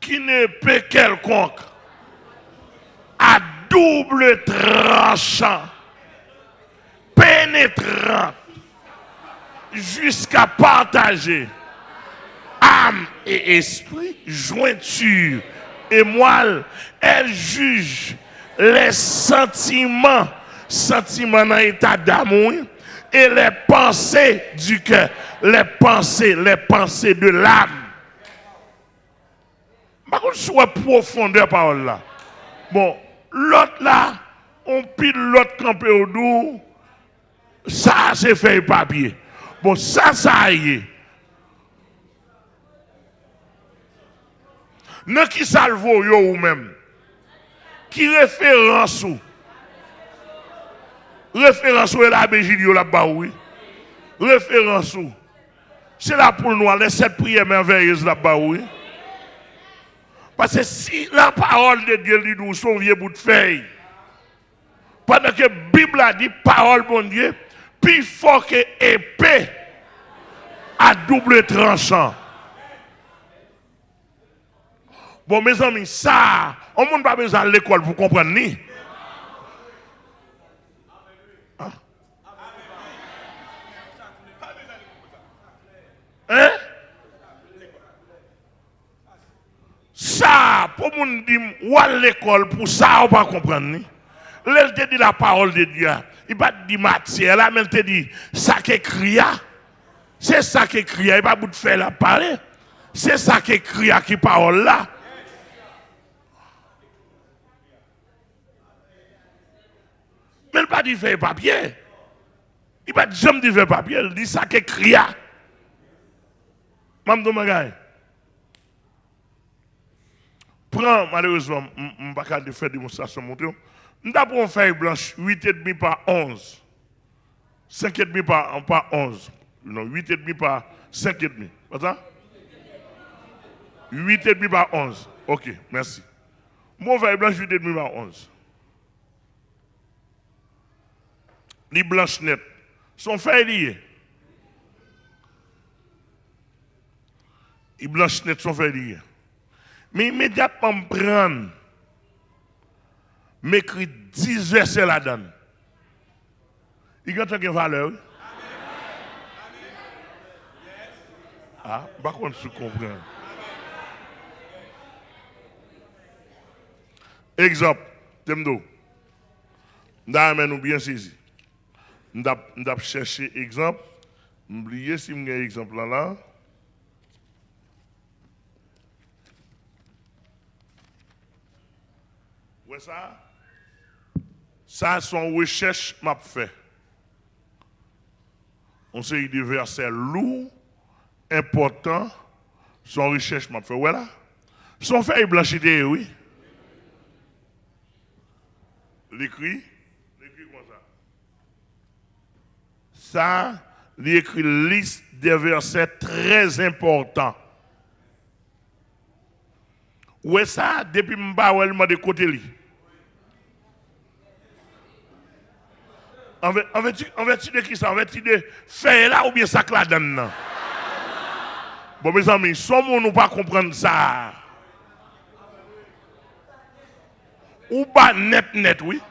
Qui ne peut quelconque. À double tranchant, pénétrant, jusqu'à partager, âme et esprit, jointure et moelle, elle juge les sentiments dans l'état d'amour et les pensées du cœur, les pensées de l'âme. Par contre, sur profondeur parole là. Bon, l'autre là, on pile l'autre campé au dos, ça c'est fait papier. Bon, ça y est. Non qui salve yo ou même. Qui référence ou. Référence ou est la Bégidio là bas oui. Référence ou. C'est là pour nous les 7 prières merveilleuses là bas oui. Parce que si la parole de Dieu dit nous son vieux bout de feuille. Pendant que la Bible a dit parole bon Dieu, plus fort que épée à double tranchant. Bon, mes amis, ça, on ne peut pas besoin à l'école pour comprendre ni. Hein? Ça, pour mon dire, ou à l'école pour ça, on ne peut pas comprendre ni. Là, il te dit la parole de Dieu. Il va te dire matière, là, mais il te dit ça qui écrit. C'est ça qui écrit. Il va pas bout de faire la parole. C'est ça qui écrit qui parole là. Mais il pas dit faire papier. Il va jamais dire faire papier. Il dit ça qui écrit. Mme Domagay. Prends, malheureusement, je ne vais pas faire démonstration. Nous avons fait une blanche 8,5 par 11. 5,5 par 11. Non, 8,5 par 5,5. Pas ça? 8,5 par 11. Ok, merci. Mon feuille blanche 8,5 par 11. Les blanches nettes. Son feuille liées. Les blanches nettes sont feuilles liées. Mais immédiatement, je prends, m'écrit 10 versets là-dedans. Il y a une valeur. Ah, par contre, je comprends. Exemple, Temdo. Nous bien saisi. Nous avons cherché exemple. N'oubliez si vous avez un exemple là. Ouais, ça, son recherche m'a fait. On sait des versets lourds, importants, son recherche m'a fait. Voilà. Son feuille blanchité, oui. L'écrit comme ça. Ça, l'écrit liste des versets très importants. Ouais, ça, depuis que je de côté. En vertu de qui ça? En vertu de faire là ou bien ça que là-dedans? Bon, mes amis, sommes nous pas comprendre ça. Ou pas net, oui.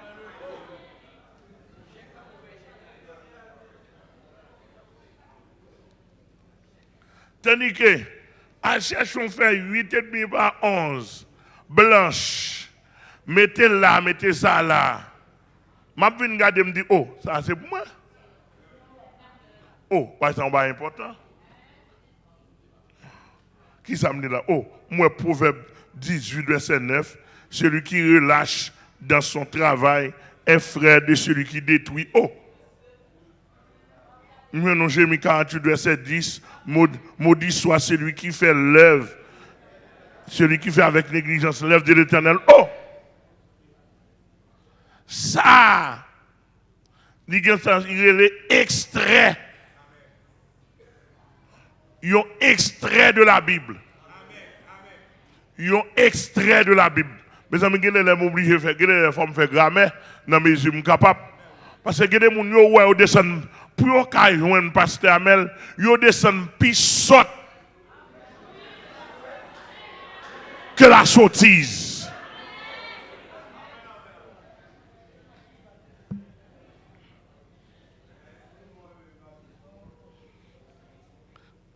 Tandis que, à chercher on fait 8,5 par 11, blanche, mettez ça là. Je vais regarder et me dire, oh, ça c'est pour moi. Oh, parce que c'est important. Qui ça me dit là? Oh, moi, Proverbe 18, verset 9, celui qui relâche dans son travail est frère de celui qui détruit. Oh! Nous, Jérémie 48, verset 10, maudit soit celui qui fait l'œuvre, celui qui fait avec négligence l'œuvre de l'Éternel. Oh! Ça, il est extrait. Ils ont extrait de la Bible. Ils ont extrait de la Bible. Mes amis, ils sont obligés de faire, ils font faire grammaire dans mes yeux capables. Parce que les gens qui descendent, pour qu'ils joignent un pasteur Amel, ils descendent plus saute que la sottise.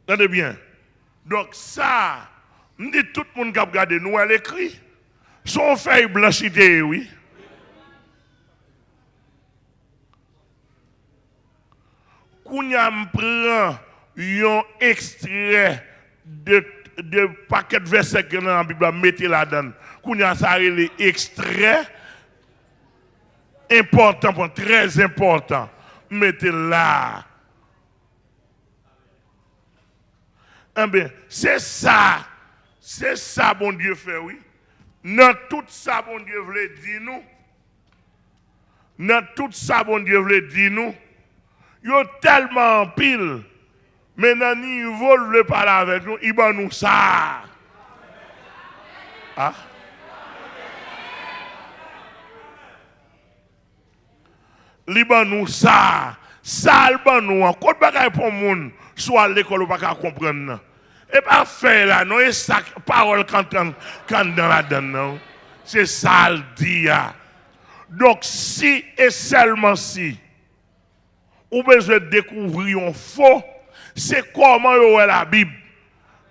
Attendez bien. Donc ça, me dit tout le monde qui a regardé nous à l'écrit, son feuille blanchité, oui. Kounya prend un extrait de paquet de versets que dans la Bible, mettez là-dedans. Kounya ça les extraits importants, très importants. Mettez là. Eh bien, c'est ça, bon Dieu fait, oui. Dans tout ça, bon Dieu voulait dire nous. Dans tout ça, bon Dieu voulait dire nous. Il y a tellement en pile. Mais dans le niveau, le parler avec nous, il va nous ça. Ah? Il va nous ça. Ça, il va nous. Quand il va pour le monde, soit à l'école, il va comprendre. Et pas faire là, non, et ça, parole quand dans la donne, c'est ça le dit. Donc, si et seulement si, ou besoin de découvrir un faux, c'est comment il y a la Bible.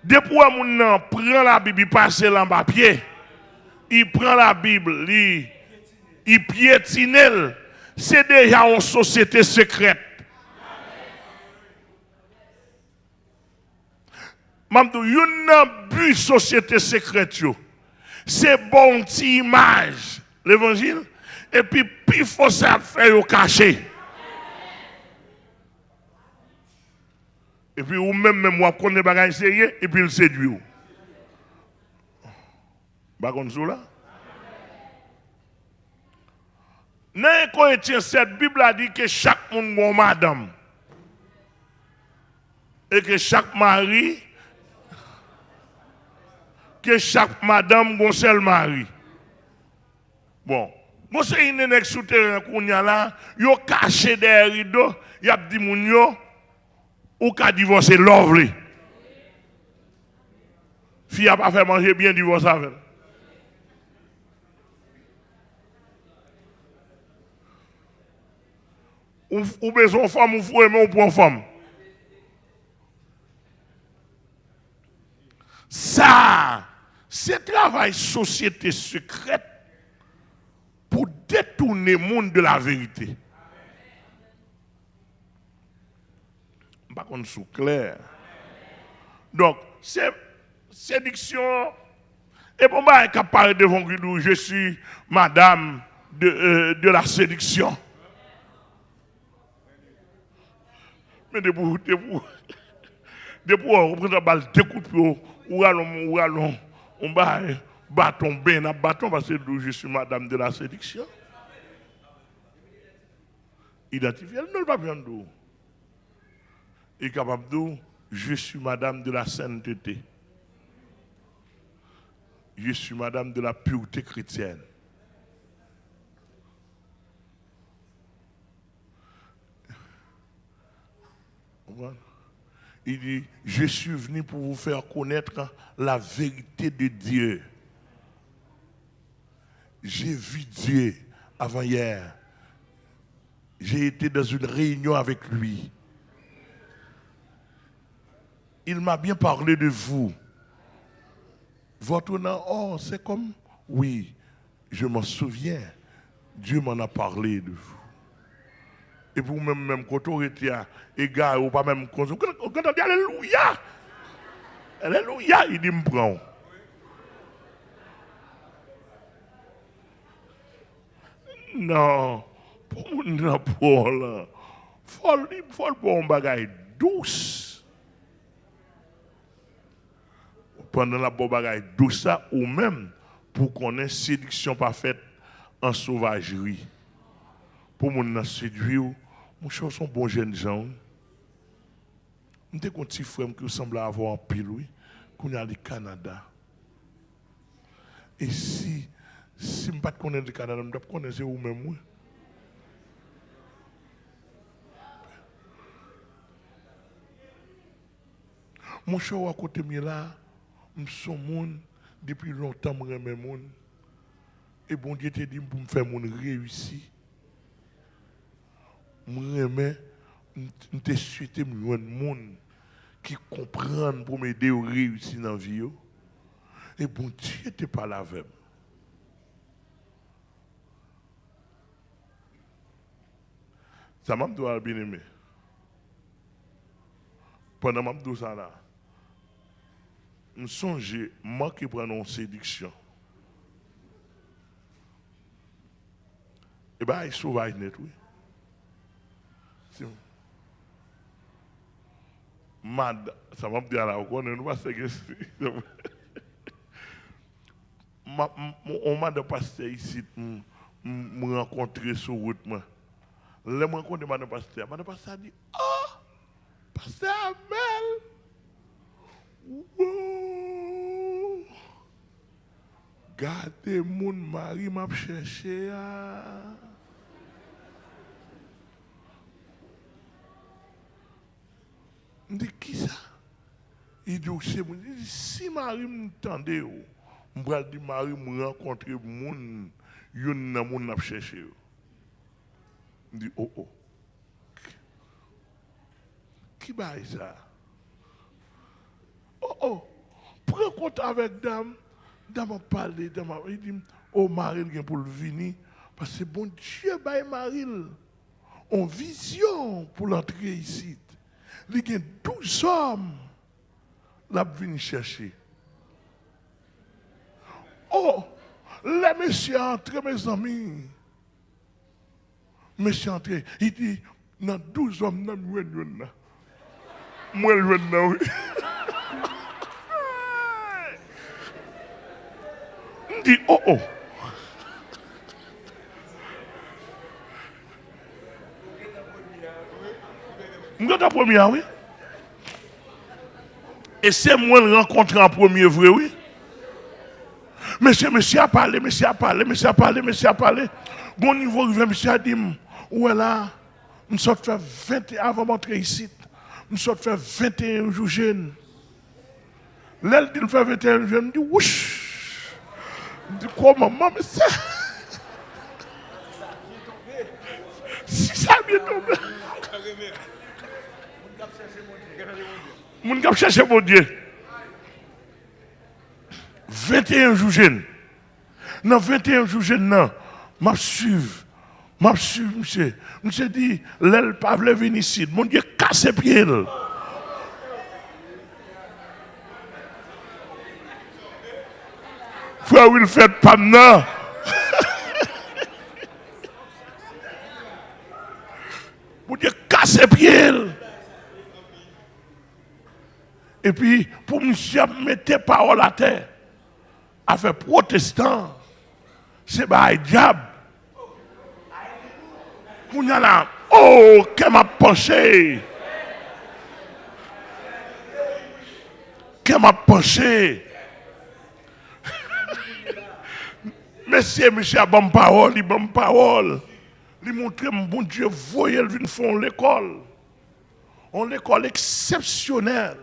Depuis que mon prend la Bible, il passe en papier, il prend la Bible, il piétine, c'est déjà une société secrète. Mamdou, une but société secrète, c'est bon petite image, l'évangile, et puis il faut ça faire au caché. Et puis ou même moi connais bagage sérieux et puis il séduit. Ba kon sou là. Dans Corinthiens 7, Bible a dit que chaque monde a madame. Et que chaque mari que chaque madame a un seul mari. Bon, moi c'est une nèg souterrain qu'on y a là, yo caché derrière rideau, y a dit moun yo ou ka divorcer lovely. Fille a pas fait manger bien divorce avec. Ou besoin femme ou faut aimer ou pour femme. Ça, c'est travail société secrète pour détourner le monde de la vérité. Par contre, c'est clair. Donc, c'est séduction. Et pour moi, je parle devant vous, je suis madame de la séduction. Mais depuis on prend la balle, découpe, ou allons, on va bâton, ben, bâton, parce que je suis madame de la séduction. Identifié, elle ne pas bien d'où. Et capable d'où, je suis madame de la sainteté. Je suis madame de la pureté chrétienne. Il dit, je suis venu pour vous faire connaître la vérité de Dieu. J'ai vu Dieu avant-hier. J'ai été dans une réunion avec lui. Il m'a bien parlé de vous. Votre nom, oh, c'est comme, oui, je m'en souviens. Dieu m'en a parlé de vous. Et vous même quand on était égal ou pas même quand on dit alléluia. Alléluia, il dit me prend. Non, pour mon Paul, faut bon bagaille douce. Pendant la bon bagaille douce ça ou même pour qu'on ait séduction parfaite en sauvagerie. Pour mon séduire, mon cher sont bons jeunes gens. Je suis un petit frère qui semble avoir un pile, oui, qu'on a le Canada. Et si je ne connais pas le Canada, je ne connais pas vous-même. Oui. Mon cher à côté de moi là, je suis un monde depuis longtemps, je suis un monde. Et bon Dieu te dit pour me faire mon réussir. Je te souhaite un monde qui comprennent pour m'aider à réussir dans la vie. Et bon Dieu n'était pas là avec moi. Ça m'a bien aimé. Pendant que je ça là, je songe, moi qui prends une séduction. Et bien, il sauvage net, oui. Ça m'a dit là, on ne va pas on m'a de pasteur ici, me rencontrer sur route. Je rencontre madame pasteur. Madame pasteur dit, oh, pasteur Amel. Wow. Gardez mon mari m'a cherché. Je dis, qui ça? Il dit, c'est moi. Il dit, si mari m'entendait, je vais dire, mari me rencontrer moun, yon nan moun n'a cherché. Je dis, oh oh. Qui va ça? Oh oh. Prends compte avec dame. Dame a parlé, il dit, oh mari, il vient pour le venir. Parce que bon Dieu, bah mari, en vision pour l'entrer ici. Il y a 12 hommes qui viennent chercher. Oh, les messieurs entrent, mes amis. Monsieur entrent, il dit, dans 12 hommes, moi, oui. Il dit, oh, oh. Je suis première, oui. Et c'est moi le rencontrer en premier, vrai, oui. Monsieur a parlé. Bon niveau, monsieur a dit, ouais là, nous sommes fait 21 avant d'entrer ici. Nous sommes fait 21 jours jeunes. L'aile dit, nous fait 21 jours jeunes, je dis, ouch. Je dis, comment, maman, mais ça. Si ça a bien tombé. Mon gars cherche mon Dieu. 21 jours jeunes. Dans 21 jours jeunes, je suis monsieur. Monsieur dit, l'aile pas venir ici. Mon Dieu, casse les pieds. Frère, il fait pas non. Mon Dieu, casse les pieds. Et puis, pour monsieur mettre parole à terre, avec protestant, c'est pas diable. Pour nous là, oh, qu'elle m'a penché. Qu'elle m'a penché. Monsieur a bonne parole, il bonne parole. Il montre mon Dieu, voyez, il vient faire l'école. On l'école exceptionnelle.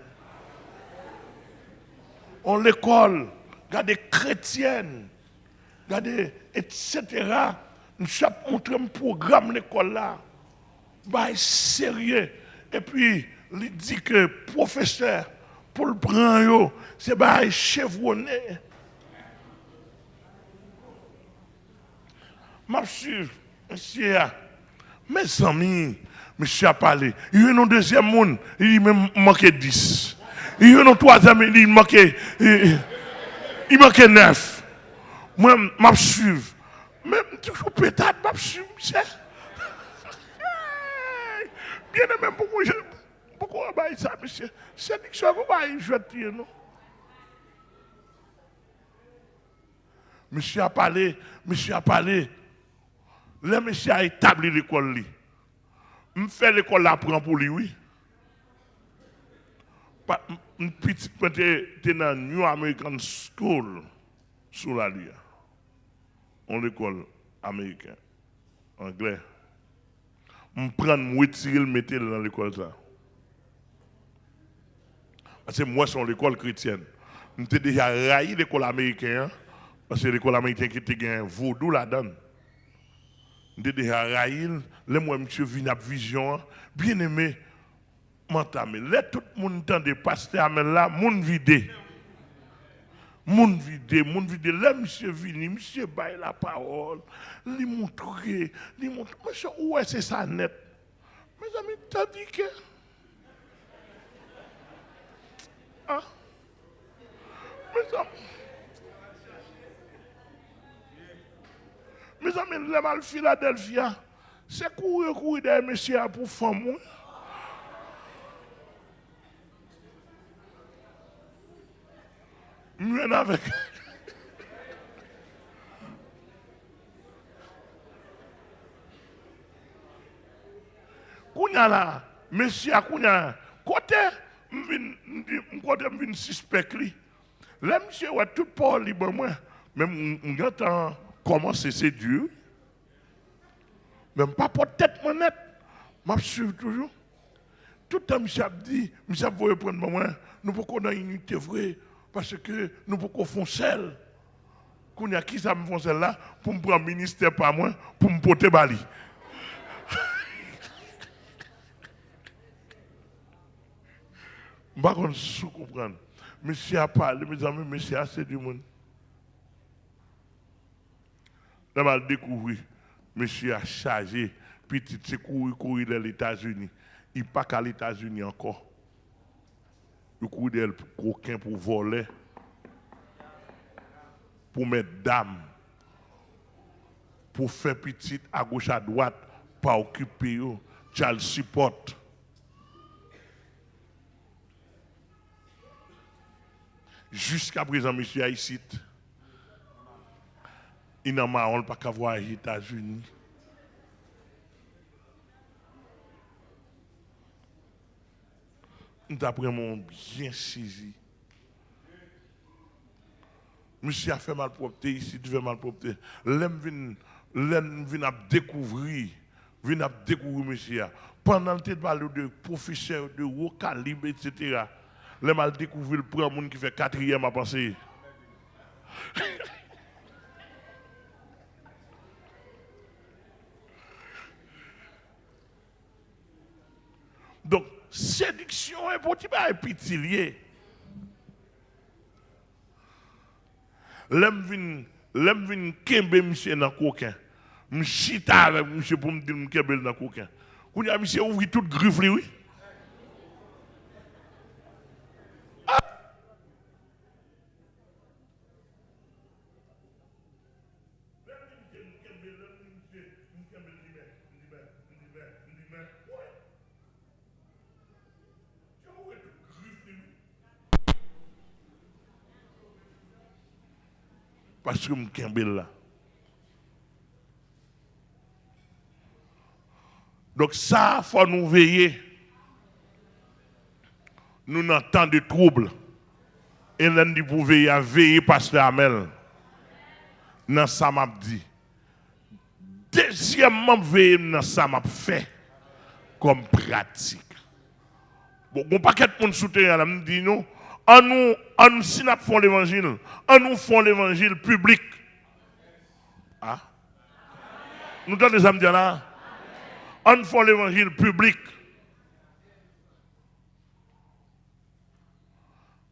On l'école, regardez chrétienne, regardez, etc. Nous avons montré un programme l'école là. Bah, sérieux. Et puis, il dit que professeur, pour le prendre, c'est bah, chevronné. Monsieur, mes amis, monsieur a parlé. Il y a un deuxième monde, il manquait 10. Il y a un troisième, il manquait 9. Moi, je suis. Même toujours peut-être, je suis. Bien aimé, beaucoup de ça, monsieur. C'est que ça va jouer, non? Monsieur a parlé. Le monsieur a établi l'école. Je fais l'école là pour lui, oui. Une petite était dans New American School sous la loi. On l'école américaine, anglais. Je prends, je retire le mettre dans l'école ça. Parce que moi, c'est l'école chrétienne. Je suis déjà raillé l'école américaine. Parce que l'école américaine qui était un vaudou là-dedans. Je suis déjà raillé. Là, moi, monsieur, vient à vision. Bien aimé. m'entamé. Là, tout le monde entend des pasteurs là, moun vide. Moun vide. Là, monsieur vini, monsieur baille la parole. Li montre. Monsieur, où est-ce que ça net? Mes amis, t'as dit que. Ah. Mes amis, les mal Philadelphia, c'est courir derrière monsieur pour femme. Mieux avec. Kounya là, monsieur Kounya, côté m'vin suspect li. Là monsieur ouais tout pas libre moi, même m'entend comment c'est Dieu. Même pas pour tête monette, m'a suivre toujours. Tout le temps monsieur a dit, monsieur voulait prendre moi, nous pouvons dans unité vraie parce que nous pouvons faire seul. Kounya qui ça me font celle là pour me prendre ministère par moi pour me porter bali. Je ne sais pas si comprendre. Monsieur a parlé, mes amis, monsieur a c'est du monde. Là, je découvert, monsieur a chargé, petit, c'est courir dans les États-Unis. Il n'est pas qu'à les États-Unis encore. Il court dans le coquin pour voler, pour mettre dame, pour faire petit à gauche à droite, pas occuper, tu as le support. Jusqu'à présent, monsieur ici, il n'a pas qu'à voir les États-Unis. Nous avons bien saisi. Monsieur a fait malpropreté ici, tu fais malpropreté. L'homme vient à découvrir, monsieur. Pendant le temps de professeurs de haut calibre, etc., l'homme a découvert le premier monde qui fait 4e à penser. Donc, séduction est pour un petit lié. L'homme vient kembe monsieur dans coquin. M'chita avec monsieur pour me dire m'kembe dans coquin. Vous avez monsieur ouvri toute griffe oui. Parce que je là. Donc ça, il faut nous veiller. Nous n'avons temps de troubles. Et nous dit pour veiller à veiller, pasteur Amel. Dans ça m'a dit. Deuxièmement, veiller dans ça m'a fait comme pratique. Bon, un paquet de monde souterrain là me dit non. En nous, si nous faisons l'évangile, en nous faisons l'évangile public. Ah? Nous avons des amis là. En nous faisons l'évangile public.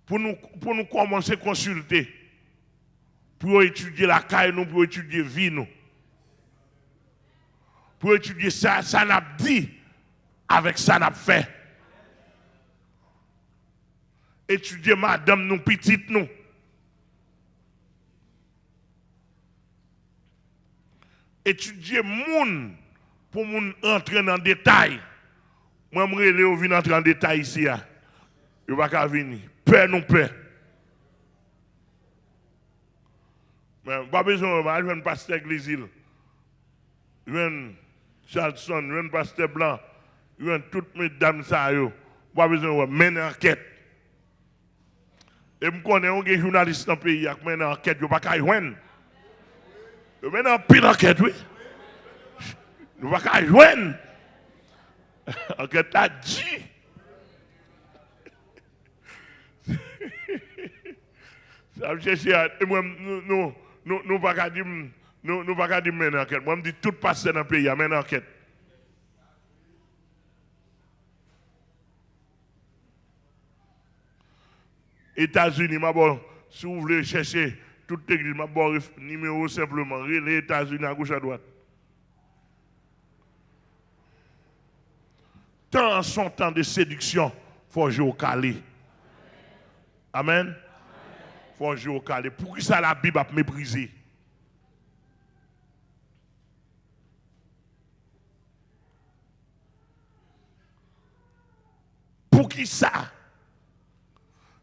Pour nous commencer à consulter. Pour étudier la caille, nous, pour étudier la vie, nous. Pour étudier ça n'a dit avec ça n'a fait. Étudier madame nous, petite nous. Étudier moun pour moun entrer dans le détail. Moi, je vais venir entrer en détail ici. Je ne vais pas venir. Père non père. Mais pas besoin, je vais un pasteur église. Je vais Charlson, je vais un pasteur blanc. Je vais toutes mes dames. Pas besoin de mener enquête. Et je connais un journaliste dans le pays qui mène enquête, je ne vais pas joindre. Je mène un pile enquête, oui. Je ne vais pas joindre. Enquête a dit. Ça veut dire que nous ne pouvons pas dire mener enquête. Moi, je dis tout passer dans le pays, mène enquête. États-Unis, si vous voulez chercher toute l'église, numéro simplement, les États-Unis à gauche à droite. Tant son temps de séduction, il faut jouer au calé. Amen. Il faut jouer au calé. Pour qui ça la Bible a méprisé? Pour qui ça?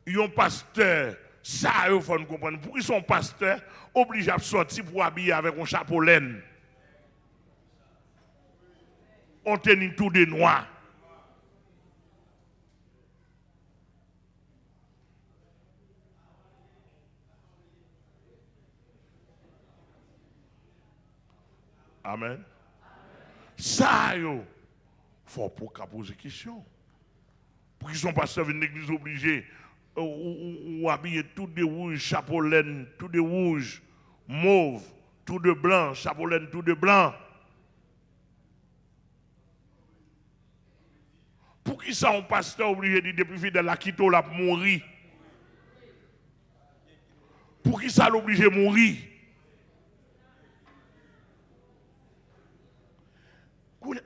Un pasteur, ça, il faut comprendre. Pour qui son pasteur obligé à sortir pour habiller avec un chapeau laine? On tenait tout de noir. Amen. Ça, il faut pour poser question. Pour qu'ils ne sont pas servis une église obligée ou habiller tout de rouge, chapeau laine, tout de rouge, mauve, tout de blanc, chapeau laine, tout de blanc. Pour qui ça un pasteur obligé de dire depuis fidèle la quitte la mourir? Pour qui ça l'obligé de mourir?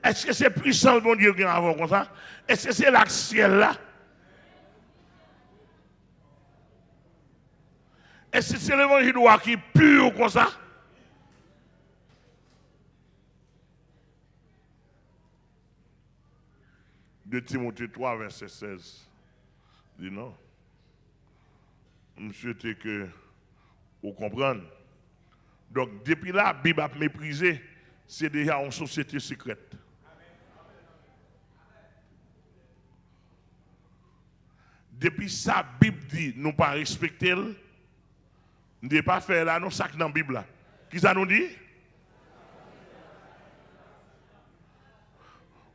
Est-ce que c'est puissant, mon Dieu, qui a avant comme ça? Est-ce que c'est l'axiel là? Est-ce que c'est l'évangile qui est pur comme ça? De Timothée 3, verset 16. Dit non. Je souhaite que vous compreniez. Donc, depuis là, la Bible a méprisé, c'est déjà une société secrète. Depuis ça, la Bible dit, nous ne pas respecter, nous ne devons pas faire là, nous sac dans la Bible. Qui ça nous dit?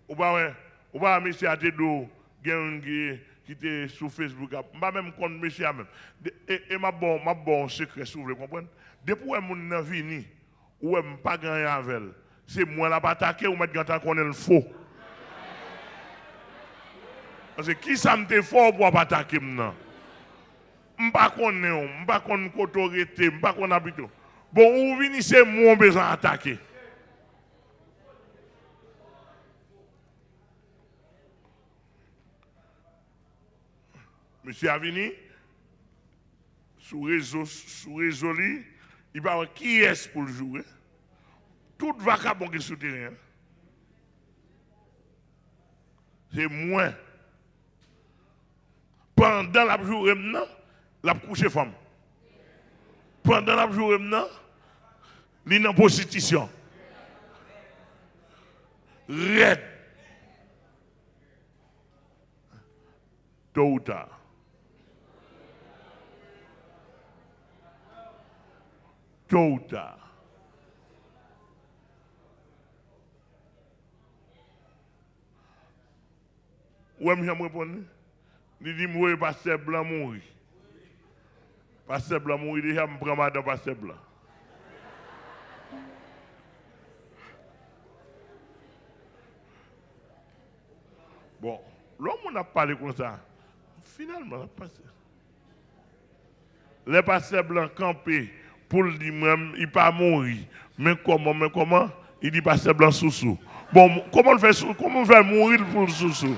Ou pas, monsieur Atedo, qui était sur Facebook, je ne même compte monsieur même. Et ma bon secret, si vous voulez comprendre. Depuis que je suis venu, ou je ne pas gagner avec elle, c'est moi qui vais attaquer ou mettre quand on est le faux. Parce que qui ça me fait fort pour attaquer maintenant? Je ne sais pas qu'on autorité, je ne sais pas qu'on habite. Bon, ou venez, c'est moi qui besoin d'attaquer. Monsieur Avini, sous réseau, il va voir qui est pour le jouer. Tout vagabond qui est souterrain. C'est moi. Pendant la journée, la couche femme. Pendant la journée, il est en prostitution. Red. Tôt ou tard. Tôt ou tard. Où est-ce que je me réponds? Il dit, moi, pasteur blanc mourir. Pasteur blanc mourir, déjà, je prends madame pasteur blanc. Bon, l'homme n'a pas parlé comme ça. Finalement, les pasteurs blancs campés pour le dire même, il pas mourir. Mais comment? Il dit pasteur blanc sous-sous. Bon, comment on fait mourir pour le sous-sous?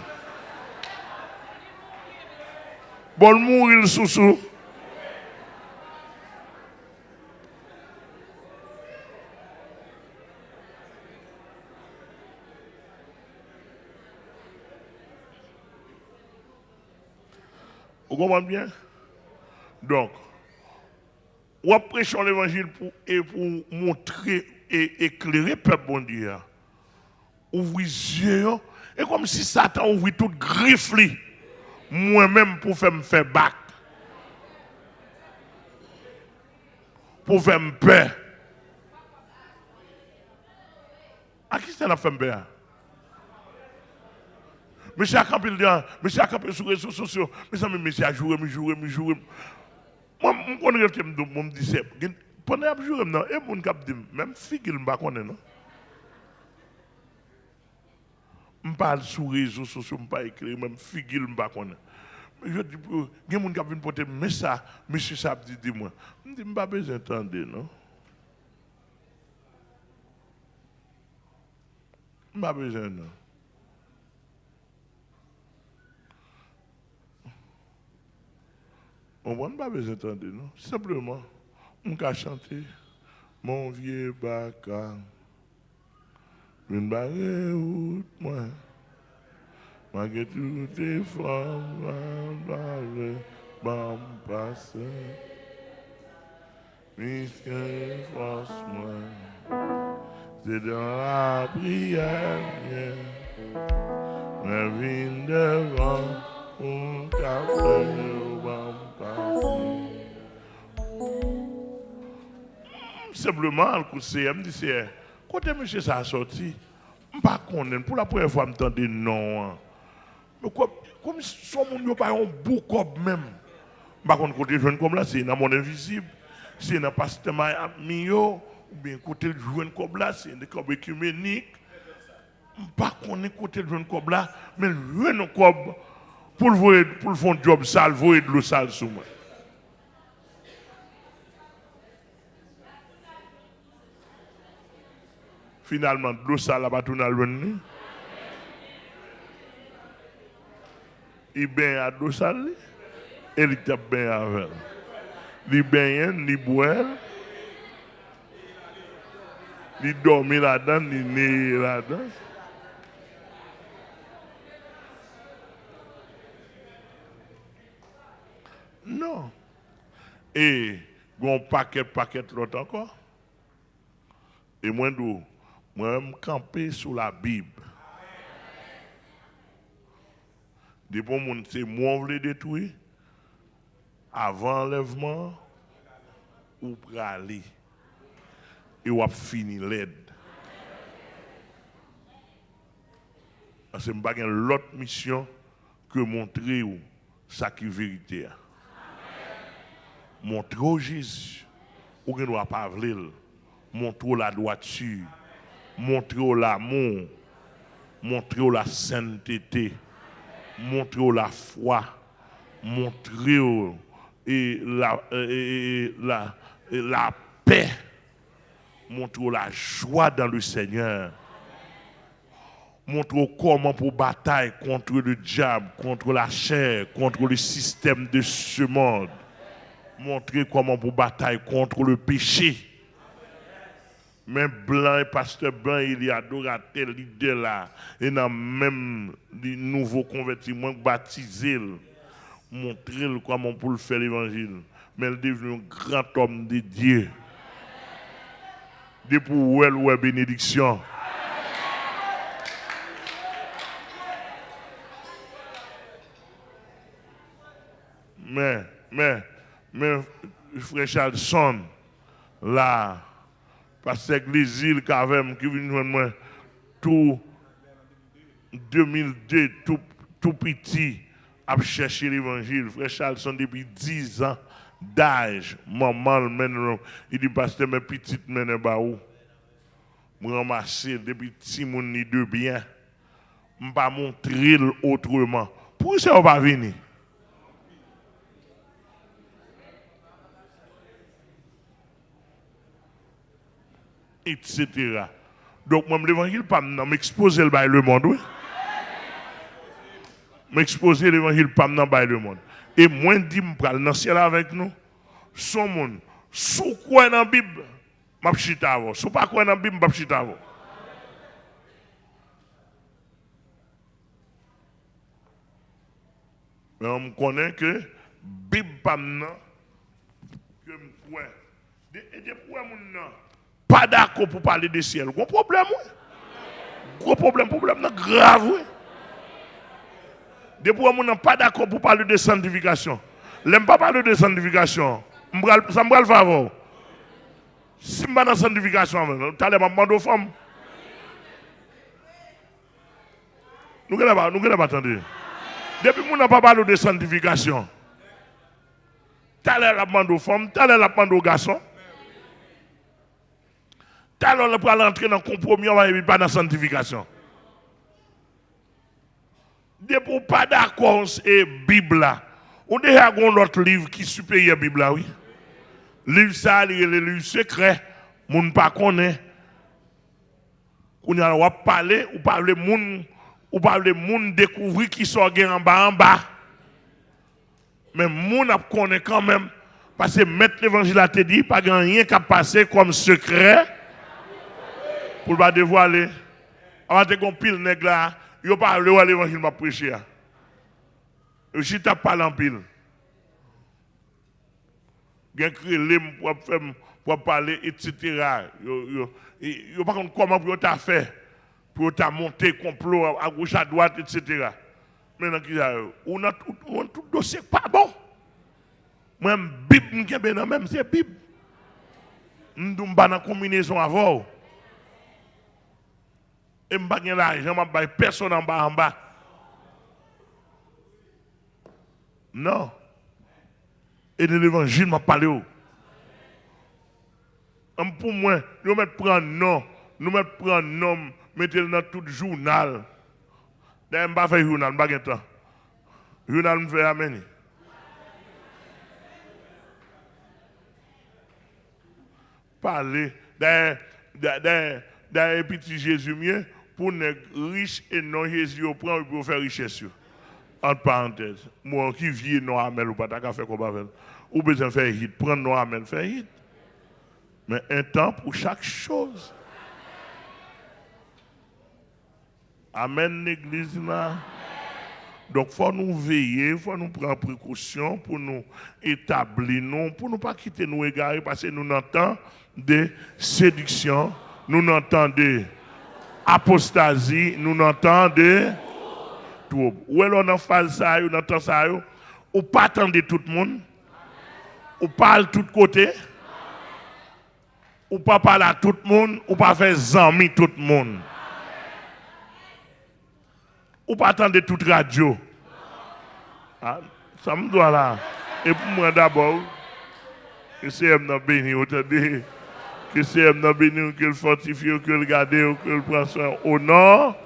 Bon, mourir sous-sous. Vous comprenez bien? Donc, on prêche l'évangile pour montrer et éclairer le peuple bon Dieu. Ouvrir les yeux. Et comme si Satan ouvrit toute griffe, moi-même pour me faire bac. Pour faire me peur. À qui ça l'a fait me peur? Monsieur a campé sur les réseaux sociaux. Monsieur a joué. Moi, je connais quelqu'un qui me dit, pendant que je joue, et mon cap dit, même fille, je ne connais pas. Je parle sur les réseaux sociaux, je ne parle pas écrire, même fille, je ne connais pas. Je dis, il y a des gens qui viennent porter, mais ça, monsieur ça dit, dis-moi. Je dis, je n'ai pas besoin d'entendre, non? Je n'ai pas besoin, non. On n'a pas besoin d'entendre, non? Simplement, on peut chanter. Mon vieux bacard, une barre route, moi. Malgré toutes les femmes, passer. Puisque force-moi, c'est dans la prière, la vie devant, un café, passer. Simplement, le coup de CM dit, c'est, quand monsieur ça a sorti, je ne sais pas pour la première fois, je me dis non. Mais comme si son monde n'a pas un beau corps même. Par contre, côté jeune comme là, c'est dans mon invisible. C'est dans pasteur Mio, ou bien côté jeune comme là, c'est dans corps écuménique. Par contre, côté jeune comme là, mais le jeune comme pour le faire un job sale, voyer de l'eau sale sur moi. Finalement, de l'eau sale, là-bas, tout dans le il ben à l'eau sale, et il tape bien avec. Il ben, il boit, il dormit là-dedans, il né là-dedans. Non. Et, un paquet l'autre encore. Et moi, je me camper sous la Bible. Des bons monde, c'est moi qui le détruire. Avant l'enlèvement, ou pour aller. Et ou fini l'aide. Parce que je n'ai pas l'autre mission que montrer ça qui est vérité. Montrer Jésus, ou ne doit pas vouloir. Montrer la droiture, montrer l'amour, montrer la sainteté, montrer la foi, montrer la paix, montrer la joie dans le Seigneur, montrer comment pour bataille contre le diable, contre la chair, contre le système de ce monde, montrer comment pour bataille contre le péché. Mais blanc et pasteur blanc, il y a adorateur, leader là, et dans même les nouveaux convertis, moins baptisés, montrer comment pour le faire l'évangile. Mais il est devenu un grand homme de Dieu. Depuis où est bénédiction. Mais, frère Charlson, là, parce que l'église qui avait qui vient moi tout 2002 tout petit à chercher l'évangile. Frère Charlson depuis 10 ans d'âge, maman mène il dit pasteur mes petites mène ba où me ramasser depuis petit mon ni de bien. Me pas montrer autrement. Pour ça on va venir. Etc. Donc, moi, l'évangile, pas m'exposer le monde. Oui? M'exposer l'évangile, pas le monde. Et moi, je dis, je dans le ciel avec nous. Son monde, sous quoi dans la Bible, je suis chita avant. Sous pas quoi dans la Bible, je suis chita avant. Mais on connaît que la Bible, pas que je crois. Et je crois, pas d'accord pour parler du ciel. Gros problème, oui. Gros problème grave, oui. Depuis que je n'ai pas d'accord pour parler de sanctification. Je n'aime pas parler de sanctification. Ça me va le favor. Si je ne suis pas dans la sanctification, tu as demandé aux femmes. Nous ne pouvons pas attendre. Depuis que je n'ai pas parlé de sanctification, tu as demandé aux femmes, tu as demandé aux garçons. Alors, on peut entrer dans le compromis, on va pas dans la sanctification. Depuis pas d'accord et Bible là, On a déjà un autre livre qui est supérieur à la Bible, oui. Livre ça, le livre secret, moun pas connaît. On a parlé, ou parler moun découvrir qui sont en bas. Mais moun a connaît quand même parce que mettre l'évangile a te dit pas rien qui a passé comme secret pour pas dévoiler. Avant de qu'on pile nèg là, yo parle à l'évangile m'a prêcher. Je suis ta parle en pile. Gen créé pour parler etc. Yo pas comment pour t'a fait pour t'a monter complot à gauche à droite etc. Maintenant on a tout dossier pas bon. Moi Bible qui est même c'est Bible. Nous pas dans combinaison avant. Et m'pa gen l'argent m'a bail personne en bas. Non. Et de l'évangile m'a parlé. Pour moi, nous mettons prendre nom, mettez-le dans tout journal. D'ailleurs, je ne vais pas faire journal, je ne vais pas faire temps. Journal, je vais amener. Parler. D'ailleurs, petit Jésus mieux, pour les riches et non Jésus, on prend pour faire richesse. Entre parenthèses, moi qui vis non amel ou pas, t'as fait comme avec. Ou besoin faire hit, prendre non amel, faire hit. Mais un temps pour chaque chose. Amen, l'église là. Donc, il faut nous veiller, il faut nous prendre précaution pour nous établir, pour ne pas quitter nous égarer, parce que nous entendons des séductions, nous entendons des apostasie, nous entendons des troubles. Ou alors, on a phase ça, on entend ça, ou pas attendre tout le monde, ou parle de tous côtés, ou pas parler à tout le monde, ou pas faire zami tout le monde. Ou pas attendre toute radio. Ah, ça me doit là. Et pour moi d'abord, que c'est un béni, que c'est un béni, que le fortifie, que le garde, que le prend soin au nord.